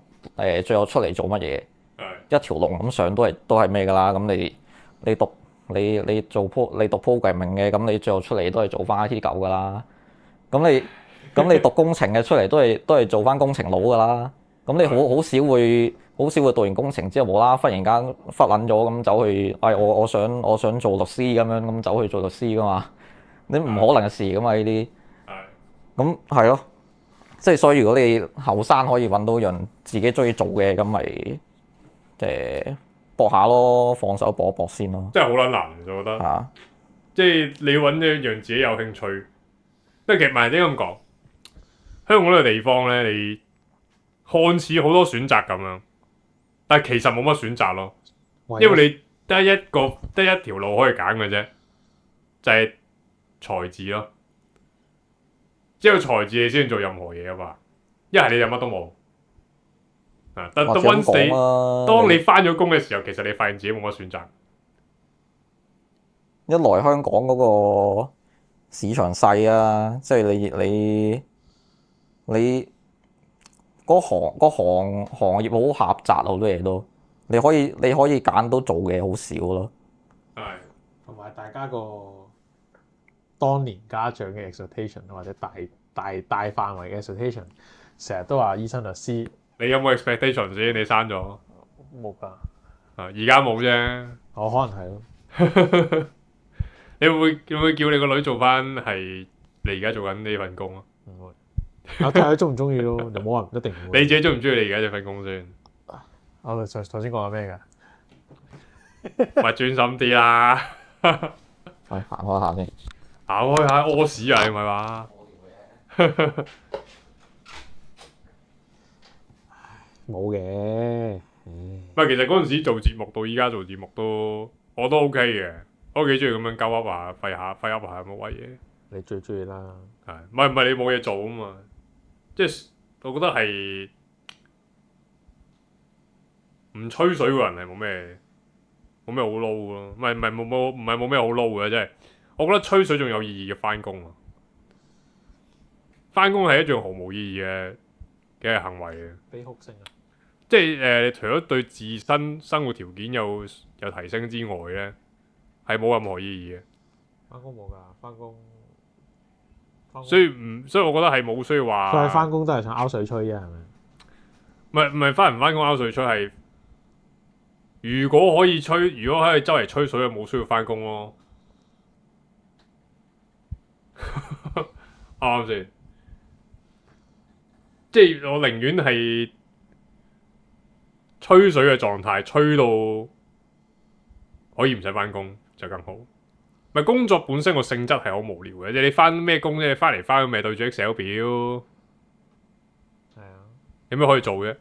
最後出嚟做乜嘢，係一條龍咁上都係咩㗎啦。咁你讀你讀 programming 嘅，咁你最後出嚟都係做翻 IT 狗㗎啦。咁你讀工程嘅出嚟都係做翻工程佬㗎啦。咁你好少會讀完工程之後無啦啦忽然間忽撚咗咁走去，我想做律師咁樣咁走去做律師㗎嘛？你唔可能嘅事㗎嘛呢啲。係咁係咯，即係所以如果你後生可以揾到樣自己中意做嘅，咁咪搏下咯，放手搏一搏先咯。真係好撚難，我覺得。啊，即係你揾一樣自己有興趣，即係其實唔係點咁講。香港呢個地方咧，你看似好多選擇咁樣，但係其實冇乜選擇咯，因為你得一條路可以揀嘅啫，就係才智咯。只有才智你先做任何嘢啊嘛，一係你就乜都冇。啊，但或者咁 once 你講啦，當你翻咗工嘅時候，其實你發現自己冇乜選擇。一來香港嗰個市場細啊，即係你嗰行業好狹窄，好多嘢都你可以揀到做嘅好少咯。係同埋大家個當年家長嘅 expectation 或者大範圍嘅 expectation，成日都話醫生律師你有冇 expectation 先？你生咗冇㗎，而家冇啫。我可能係咯，你會唔會叫你個女做翻係你而家做緊呢份工啊？唔會。我睇下佢中唔中意咯，就冇人一定唔會。你自己中唔中意你而家呢份工先？我頭先講緊咩㗎？咪專心啲啦，係行開下先。行開下屙屎啊！你咪話冇嘅，唔係，其實嗰陣時做節目到依家做節目我都 OK 嘅，我都幾中意咁樣鳩噏啊，廢噏下乜鬼嘢。你最中意啦。係唔係你冇嘢做啊嘛？即係我覺得係唔吹水個人係冇咩好撈咯，唔係冇咩好撈嘅，即係我覺得吹水仲有意義嘅翻工啊！翻工係一樣毫無意義嘅行為嘅，悲哭聲啊！即係除咗對自身生活條件有提升之外咧，係冇任何意義嘅。翻工冇㗎，翻工。所以我覺得係冇需要話。佢係翻工都係想拗水吹啫，係咪？唔係翻唔翻工拗水吹係，如果可以周圍吹水，就冇需要翻工咯。啱唔啱先？即係我寧願係吹水嘅狀態，吹到可以唔使翻工就更好。咪工作本身個性質係好無聊嘅，即係你翻咩工啫？翻嚟翻去咪對住 Excel 表，係啊。有咩可以做嘅？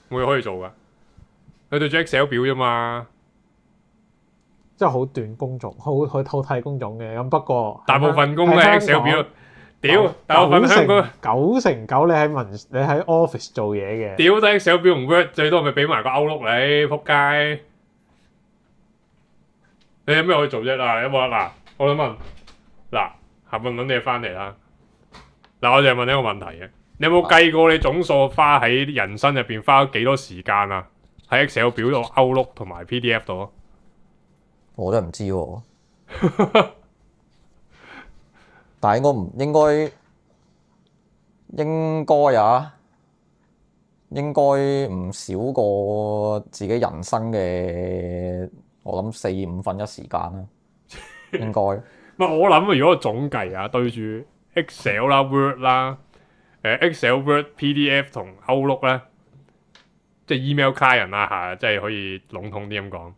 冇嘢可以做噶，你對住 Excel 表啫嘛。即係好短工種，好睇工種嘅。咁不過大部分工都係 Excel 表，屌！大部分香港9成9你喺 office 做嘢嘅。屌得 Excel 表唔 work，最多咪俾埋個 Outlook你，仆街！你有咩可以做啫？嗱，有冇啊？嗱，我想問，嗱，下半輪你翻嚟啦。嗱，我就問你一個問題嘅，你有冇計過你總數花喺人生入邊花咗幾多時間啊？喺 Excel 表度、Outlook 同埋 PDF 度？我真係唔知喎，但係應該啊，應該唔少過自己人生嘅，我諗4/5時間啦，應該。唔係我諗，如果我總計啊，對住 Excel 啦、Word 啦、Excel、Word、PDF 同 Outlook 咧，即係 email client 啦嚇，即係可以籠統啲咁講。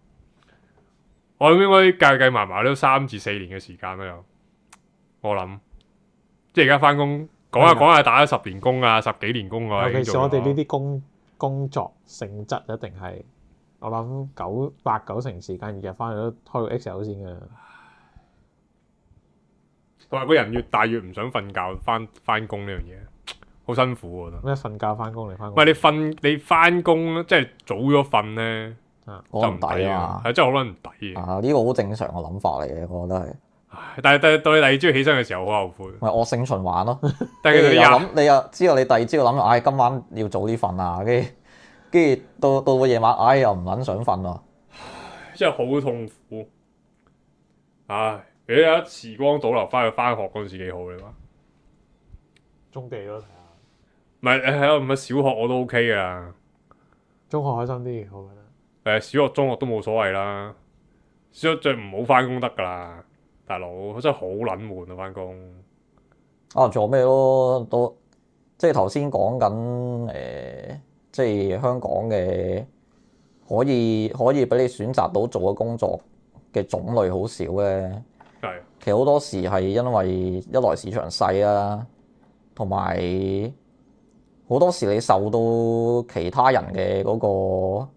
我諗應該計埋都3至4年嘅時間啦，有我諗，即係而家翻工講下打咗10年工啊，10幾年工啊，尤其是我哋呢啲工作性質一定係，我諗8、9成時間日日翻去都開個 Excel 先㗎。同埋個人越大越唔想瞓覺，翻工呢樣嘢好辛苦喎。咩瞓覺翻工嚟翻唔工？係你翻工即係早咗瞓咧。就唔抵啊！係真係好撚唔抵嘅。呢個好正常嘅諗法嚟嘅，我覺得係。但係到你第二朝起身嘅時候好後悔。咪惡性循環咯。但係其實你跟住又諗，你又之後你第二朝諗，今晚要早啲瞓啊，跟住到個夜晚，又唔撚想瞓啊。真係好痛苦。唉，你有時光倒流翻去翻學嗰陣時幾好你話？中地咯，睇下唔係唔係小學我都 OK 噶。中學開心啲，我覺得。小學、中學都冇所謂啦。小學最唔好翻工得㗎啦，大佬真係好撚悶啊翻工。做咩咯？都即係頭先講緊即係香港嘅可以俾你選擇到做嘅工作嘅種類好少咧。係。其實好多時係因為一來市場細啊，同埋好多時你受到其他人嘅嗰個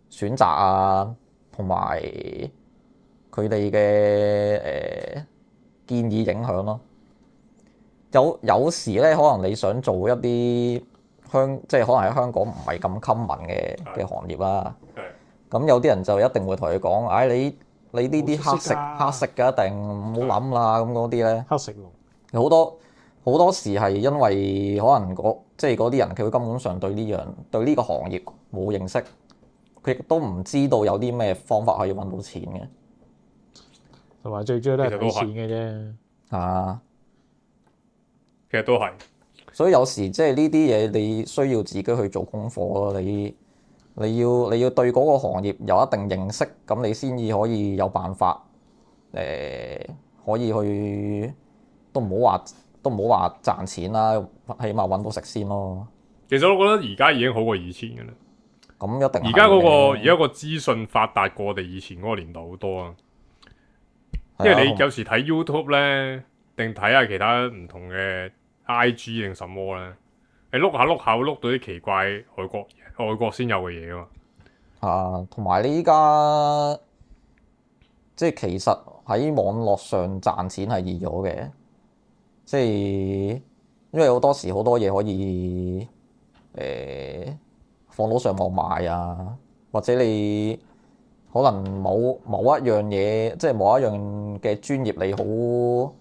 選擇啊，同埋佢哋嘅建議影響咯。有時咧，可能你想做一啲即係可能喺香港唔係咁 common 嘅行業啦。咁有啲人就一定會同佢講，你呢啲黑色嘅一定唔好諗啦。咁嗰啲咧，黑食龍有好多時係因為可能即係嗰啲人佢根本上對呢個行業冇認識，佢亦都唔知道有啲咩方法可以揾到錢嘅。同埋最主要都係睇錢嘅啫。啊，其實都係。所以有時即係呢啲嘢，你需要自己去做功課咯。你要對嗰個行業有一定認識，咁你先至可以有辦法可以去都唔好話賺錢啦，起碼揾到食先咯。其實我覺得而家已經好過以前嘅啦。咁一定而家嗰個資訊發達過我哋以前嗰個年代好多啊。因為你有時睇 YouTube 咧，定睇下其他唔同嘅 IG 定什麼咧，你碌下會碌到啲奇怪外國先有嘅嘢啊嘛。同埋你依家即係其實喺網絡上賺錢係易咗嘅，即係因為好多時好多嘢可以放到上網賣啊，或者你可能某一樣嘢，即係某一樣嘅專業你好，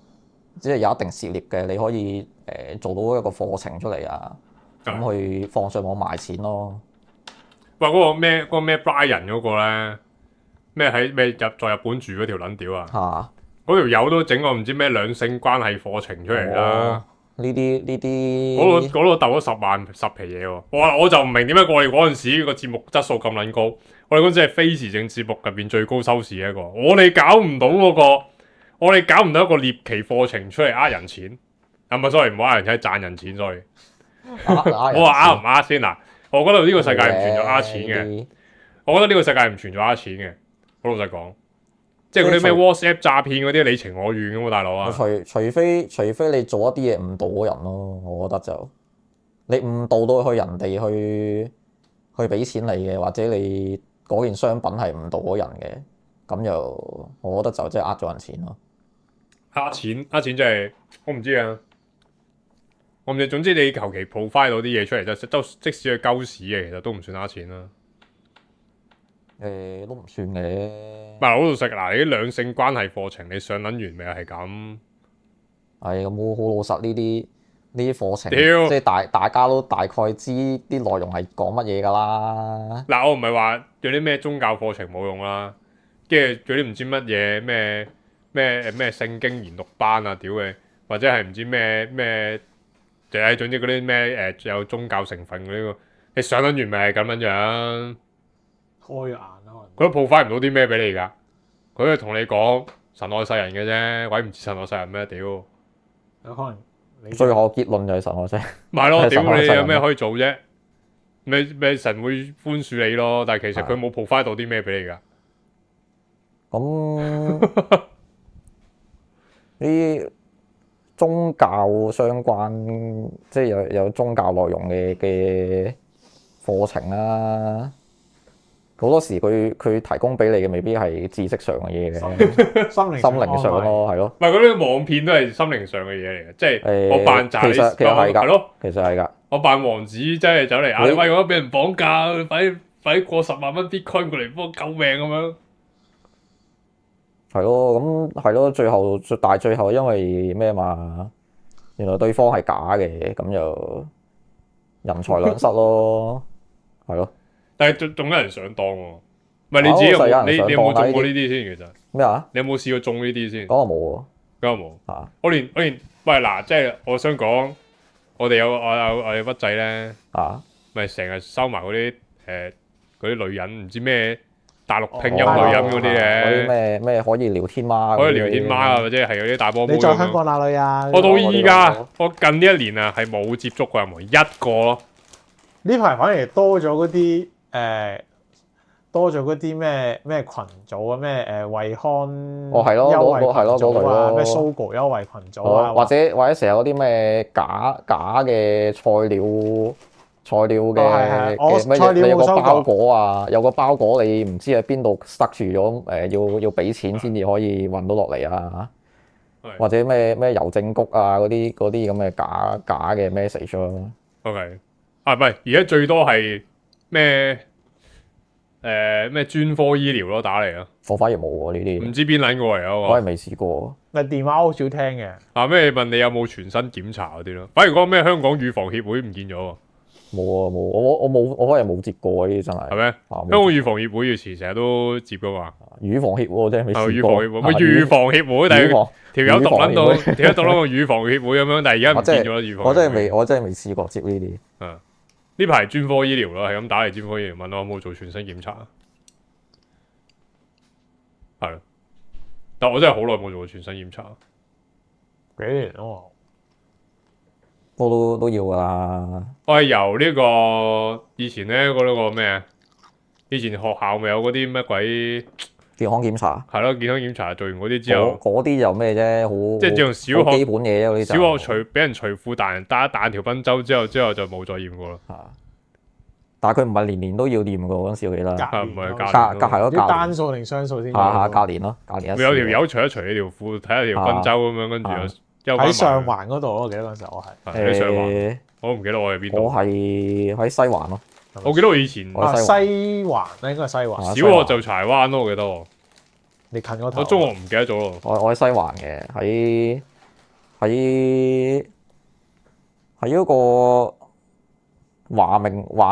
即係有一定涉獵嘅，你可以做到一個課程出嚟啊，咁去放上網賣錢咯。喂，嗰個咩 Brian 嗰個咧，咩在日本住嗰條撚屌啊！嗰條友都整個唔知咩兩性關係課程出嚟啦。呢啲嗰度鬥咗10皮嘢喎！我就唔明點解我哋嗰陣時個節目質素咁撚高。我哋嗰陣時係非時政節目入邊最高收視嘅一個。我哋搞唔到一個獵奇課程出嚟呃人錢。唔係，sorry，唔好呃人錢，係賺人錢，sorry。我話呃唔呃先嗱？我覺得呢個世界唔存在呃錢嘅。我覺得呢個世界唔存在呃錢嘅。好老實講，即係嗰啲咩 WhatsApp 詐騙嗰啲，你情我願㗎嘛，大佬啊！除非你做一啲嘢誤導咗人咯，我覺得就你誤導到去人哋去俾錢你嘅，或者你嗰件商品係誤導咗人嘅，咁就我覺得就真係呃咗人錢咯。呃錢真係我唔知啊！我唔知，總之你求其 provide 到啲嘢出嚟，即使係鳩屎嘅，其實都唔算呃錢啦。都唔算嘅。嗱，老實嗱，你啲兩性關係課程你上撚完咪係咁？係咁好老實呢啲課程，即係大家都大概知啲內容係講乜嘢㗎啦。嗱，我唔係話有啲咩宗教課程冇用啦，跟住嗰啲唔知乜嘢咩聖經研讀班啊，屌嘅，或者係唔知咩，就係總之嗰啲咩有宗教成分嗰啲，你上撚完咪係咁樣樣。開眼啊！佢都 provide 唔到啲咩俾你㗎，佢係同你講神愛世人嘅啫，鬼唔知神愛世人咩屌？有可能你最後結論就係神愛世人。咪係咯，屌你有咩可以做啫？咪神會寬恕你咯，但係其實佢冇 provide 到啲咩俾你㗎。咁啲宗教相關，即係有宗教內容嘅課程啦。好多時佢提供俾你嘅未必係知識上嘅嘢嘅，心靈上咯，係咯。唔係嗰啲網片都係心靈上嘅嘢嚟嘅，即係我扮賺你，其實係㗎，係咯，其實係㗎。我扮王子真係走嚟啊！喂，我俾人綁架，快過10萬蚊 Bitcoin 過嚟幫我救命咁樣。係咯，咁係咯，但係最後因為咩嘛？原來對方係假嘅，咁就人財兩失咯，係咯。但係仲有人上當喎，唔係你自己有冇？你有冇中過呢啲先？其實咩啊？你有冇試過中呢啲先？講個冇喎。梗係冇。啊我連喂嗱，即係我想講，我哋我哋屈仔咧，啊！咪成日收埋嗰啲女人，唔知咩大陸拼音女人嗰啲嗰啲嘅，咩可以聊天嗎？可以聊天媽啊，或者係嗰啲大波妹你咁樣。在香港哪裏啊？我到依家嗰啲，我近呢一年啊，係冇接觸過任何一個咯。呢排反而多咗嗰啲多咗嗰啲咩群組啊，咩惠康係咯優惠群係咯嗰類組啊，咯咩 Sogo 優惠群組啊，或者成日嗰啲咩假嘅菜料嘅係我嘅菜料你有個冇收過包裹啊，有個包裹你唔知喺邊度塞住咗，要俾錢先至可以運到落嚟啊，係或者咩郵政局啊嗰啲咁嘅假嘅 message 咯。 OK，唔係而家最多係咩咩專科醫療咯，打嚟啊，我反而冇喎呢啲，唔知邊撚過嚟啊我係未試過。咪電話好少聽嘅。啊咩問你有冇全身檢查嗰啲咯，反而嗰個咩香港乳房協會唔見咗喎，冇啊冇，我冇，我反而冇接過呢啲真係。係咩？啊香港乳房協會以前成日都接噶嘛，乳房協喎，真係未試過。乳房協會，咪乳房協會，但係乳房條友讀撚到乳房協會條友讀撚個乳房協會咁樣，但係而家唔見咗啦乳房協會。我真係未試過接呢啲。呢排專科醫療咯，係咁打嚟專科醫療問我有冇做全身檢查，係咯，但我真係好耐冇做過全身檢查。幾年咯，都要㗎啦。我係由呢個以前咧嗰個咩啊？以前學校咪有嗰啲乜鬼健康檢查係咯健康檢查，做完嗰啲之後，嗰啲就咩啫，好即係自從小學好基本嘢啫嗰啲就。小學除俾人除褲彈人打一彈條賓州之後就冇再驗過啦。啊但係佢唔係年年都要驗㗎嗰陣時，我記得。係唔係隔係咯，啲單數定雙數先有。下隔年咯，隔年一次。會有條友除一除你條褲，睇下條賓州咁樣，跟住又休翻喺上埋。環嗰度咯，我記得嗰陣時我係。喺上環，誒，我唔記得我喺邊我度。係喺西環咯。我記得我以前我啊，西西環咧應該係西環。啊小學就柴灣咯，我記得我。你近嗰頭。我中學唔記得咗咯。我喺西環嘅，喺嗰個華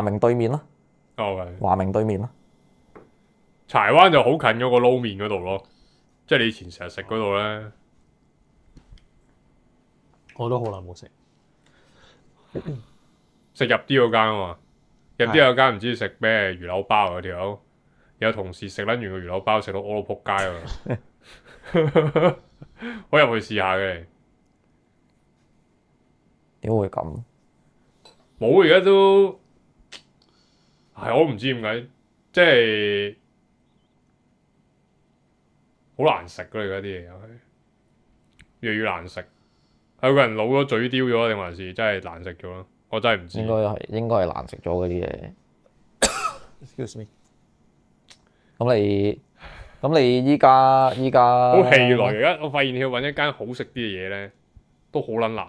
明對面咯，哦，係。華明對面咯。柴灣就好近嗰個撈麵嗰度咯，即係你以前成日食嗰度咧。我都好耐冇食。食入啲嗰間啊嘛，入啲有間唔知食咩魚柳包啊條友，有同事食撚完個魚柳包食到屙到仆街啊！我入去試下嘅，點會咁？冇而家都係我唔知點解，即係好難食咯！而家啲嘢又係越嚟越難食，係個人老咗嘴刁咗定還是真係難食咗咯？我真係唔知。應該係難食咗嗰啲嘢。 Excuse me。咁你依家好氣餒，而家我發現要揾一間好食啲嘅嘢咧，都好撚難。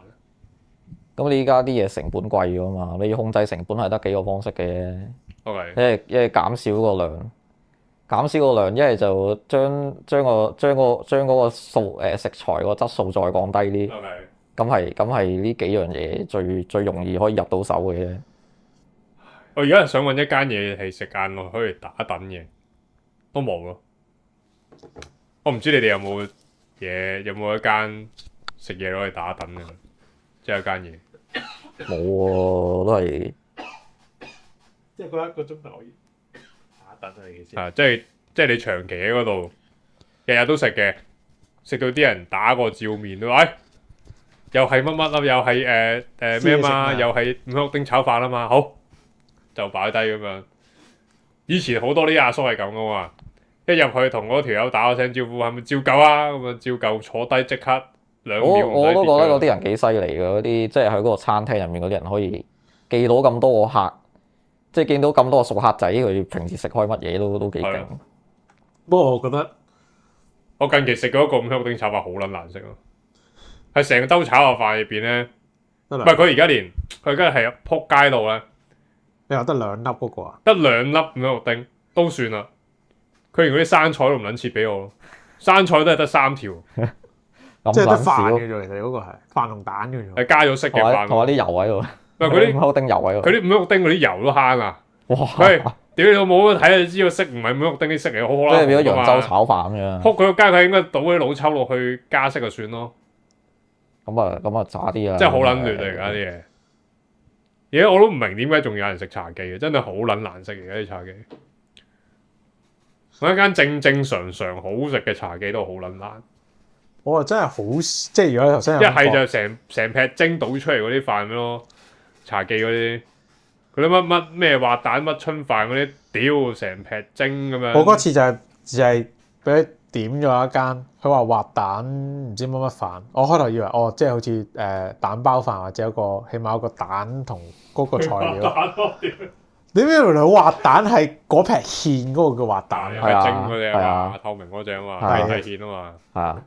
咁你依家啲嘢成本貴㗎嘛？你要控制成本係得幾個方式嘅。OK，一係減少個量，一係就將嗰個食材個質素再降低啲。 OK。咁係呢幾樣嘢最容易可以入到手嘅啫。我而家係想揾一間嘢係食晏落可以打等嘅，都冇咯。我唔知你哋有冇一間食嘢攞嚟打等嘅，即係有間嘢。冇喎，都係即係嗰一個鐘頭可以打等啊！你意思？啊，即係你長期喺嗰度，日日都食嘅，食到啲人打個照面都話，又係乜乜啦，又係咩嘛，又係五香肉丁炒飯啊嘛，好就擺低咁樣。以前好多啲阿叔係咁噶嘛，一入去同嗰條友打個聲招呼，係咪照舊啊？咁啊照舊坐低即刻2秒我都覺得嗰啲啲人幾犀利嘅，嗰啲即係喺嗰個餐廳入面嗰啲人可以記到咁多個客，即係見到咁多個熟客仔，佢平時食開乜嘢都幾勁。不過我覺得我近期食嗰個五香肉丁炒飯好撚難食咯，係成兜炒個飯入邊咧，唔係佢而家係撲街度咧。你話得2粒嗰個啊？得2粒五香肉丁都算啦，佢連嗰啲生菜都唔撚切俾我咯，生菜都係得3條，即係得咁撚少，飯嘅啫，其實嗰個係飯同蛋嘅啫。係加咗色嘅飯。同埋啲油喺度，唔係嗰啲五香丁油喺度。佢啲五香丁嗰啲油都慳啊！哇！喂，屌你老母，睇就知個色唔係五香丁啲色嚟，好好啦。即係變咗揚州炒飯咁樣。撲佢個街，佢應該倒啲老抽落去加色就算咯。咁啊渣啲啊！真係好撚劣嚟而家啲嘢。而家我都唔明點解仲有人食茶記嘅，真係好撚難食而家啲茶記。我一間正正常常好食嘅茶記都好撚難。我話真係好，即係如果你頭先有一係講就成劈蒸倒出嚟嗰啲飯咯，茶記嗰啲嗰啲乜咩滑蛋乜春飯嗰啲，屌成劈蒸咁樣。我嗰次就係俾佢點咗一間，佢話滑蛋唔知乜乜飯，我開頭以為即係好似蛋包飯或者起碼有個蛋同嗰個材料。點知原來滑蛋係嗰劈芡嗰個叫滑蛋，係蒸嗰隻係啊啊嘛，透明嗰隻啊嘛，係係芡啊嘛。係啊！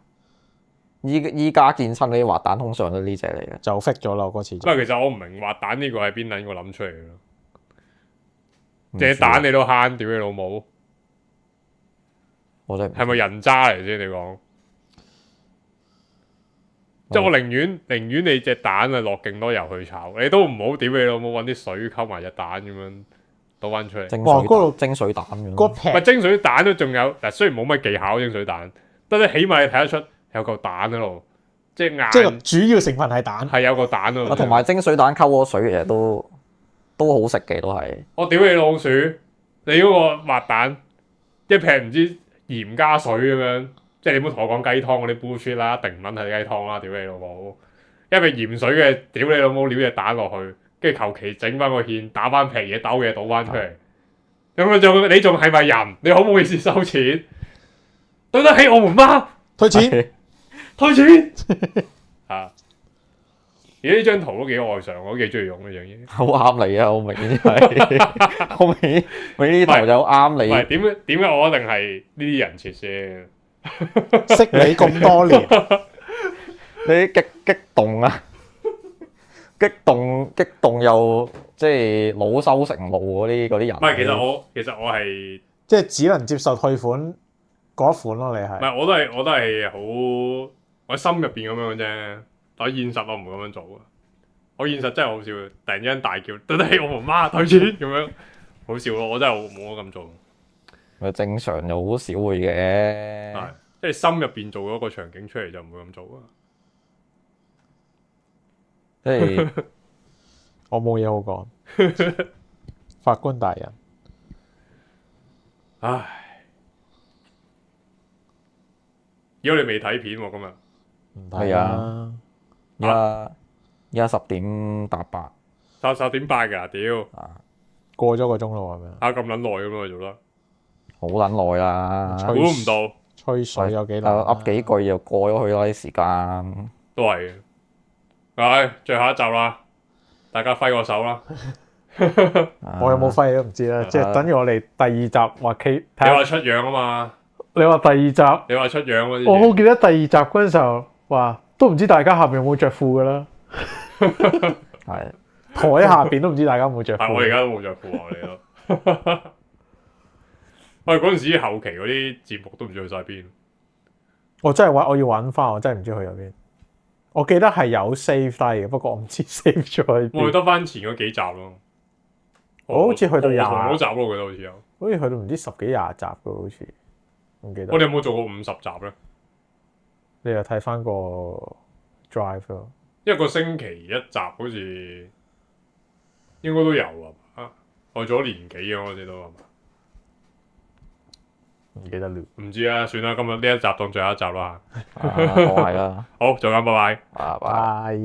依家見親嗰啲滑蛋通常都呢只嚟嘅。就 fit 咗啦。嗰次不過其實我唔明滑蛋呢個係邊撚個諗出嚟嘅咯？唔知啊隻蛋你都慳，屌你老母！我真係唔知係咪人渣嚟先？你講，即係我寧願你隻蛋啊落勁多油去炒，你都唔好屌你老母揾啲水溝埋隻蛋咁樣倒翻出嚟。蒸哇嗰度蒸水蛋咁嗰樣？劈唔係蒸水蛋都仲有，嗱雖然冇乜技巧蒸水蛋，但係起碼你睇得出有嚿蛋喺度，即係硬，即係主要成分係蛋。係有個蛋喺度。啊，同埋蒸水蛋溝嗰個水其實都好食嘅，都係。我屌你老鼠，你嗰個滑蛋一劈唔知鹽加水咁樣，即係你唔好同我講雞湯嗰啲 bullshit 啦，一定唔撚係雞湯啦，屌你老母！因為鹽水嘅，屌你老母，撩隻蛋落去，跟住求其整翻個芡，打翻皮嘢兜嘢倒翻出嚟，咁你仲係咪人？你好唔好意思收錢？對得起我們嗎？退錢。退錢啊！而家呢張圖都幾外常，我都幾中意用呢樣嘢。好啱你啊！好明顯係，好明顯呢頭就啱唔係你。點解我一定係呢啲人設先？識你咁多年，你啲激動啊！激動又即係惱羞成怒嗰啲人。唔係，其實我係即係只能接受退款嗰一款咯。你唔係係我都係好我喺心入邊咁樣啫。但係現實我唔會咁樣做啊！我現實真係好笑，突然之間大叫對得起我媽媽退錢咁樣，好笑咯！我真係冇得咁做。咪正常就好少會嘅。係即係心入邊做咗個場景出嚟就唔會咁做啊！即係我冇嘢好講。法官大人，唉，如果你未睇片喎，今日唔睇啊！而家10:88。10:8㗎，屌！過咗個鐘咯，係咪啊？咁撚耐咁啊，做得好撚耐啦，吹估唔到，吹水有幾耐？噏幾句就過咗去啦啲時間。都係嘅。唉，最後一集啦，大家揮個手啦。我有冇揮都唔知啦。即係等於我哋第二集話 K，你睇下話出樣啊嘛？你話第二集，你話出樣嗰啲我嘢好記得第二集嗰陣時候話，都唔知大家下邊有冇着褲噶啦。係台下邊都唔知大家有冇着係我而褲。家都冇着褲啊，我哋都。喂，嗰陣時後期嗰啲節目都唔知去晒邊。我真係我要揾翻，我真係唔知去咗邊。我記得係有 save 低嘅，不過我唔知 save 咗喺邊。我記得翻前嗰幾集咯。我好似去到廿嗰集咯，我記得好似有。好似去到唔知10幾20集嘅，好似唔記得。我哋有冇做過50集咧？你又睇翻個 drive 咯。一個星期一集好似應該都有啊。我做咗年幾啊，我哋都係嘛？唔記得了。唔知啊，算啦，今日呢一集當最後一集啦。當係啦。好，再見，拜拜。拜拜。拜。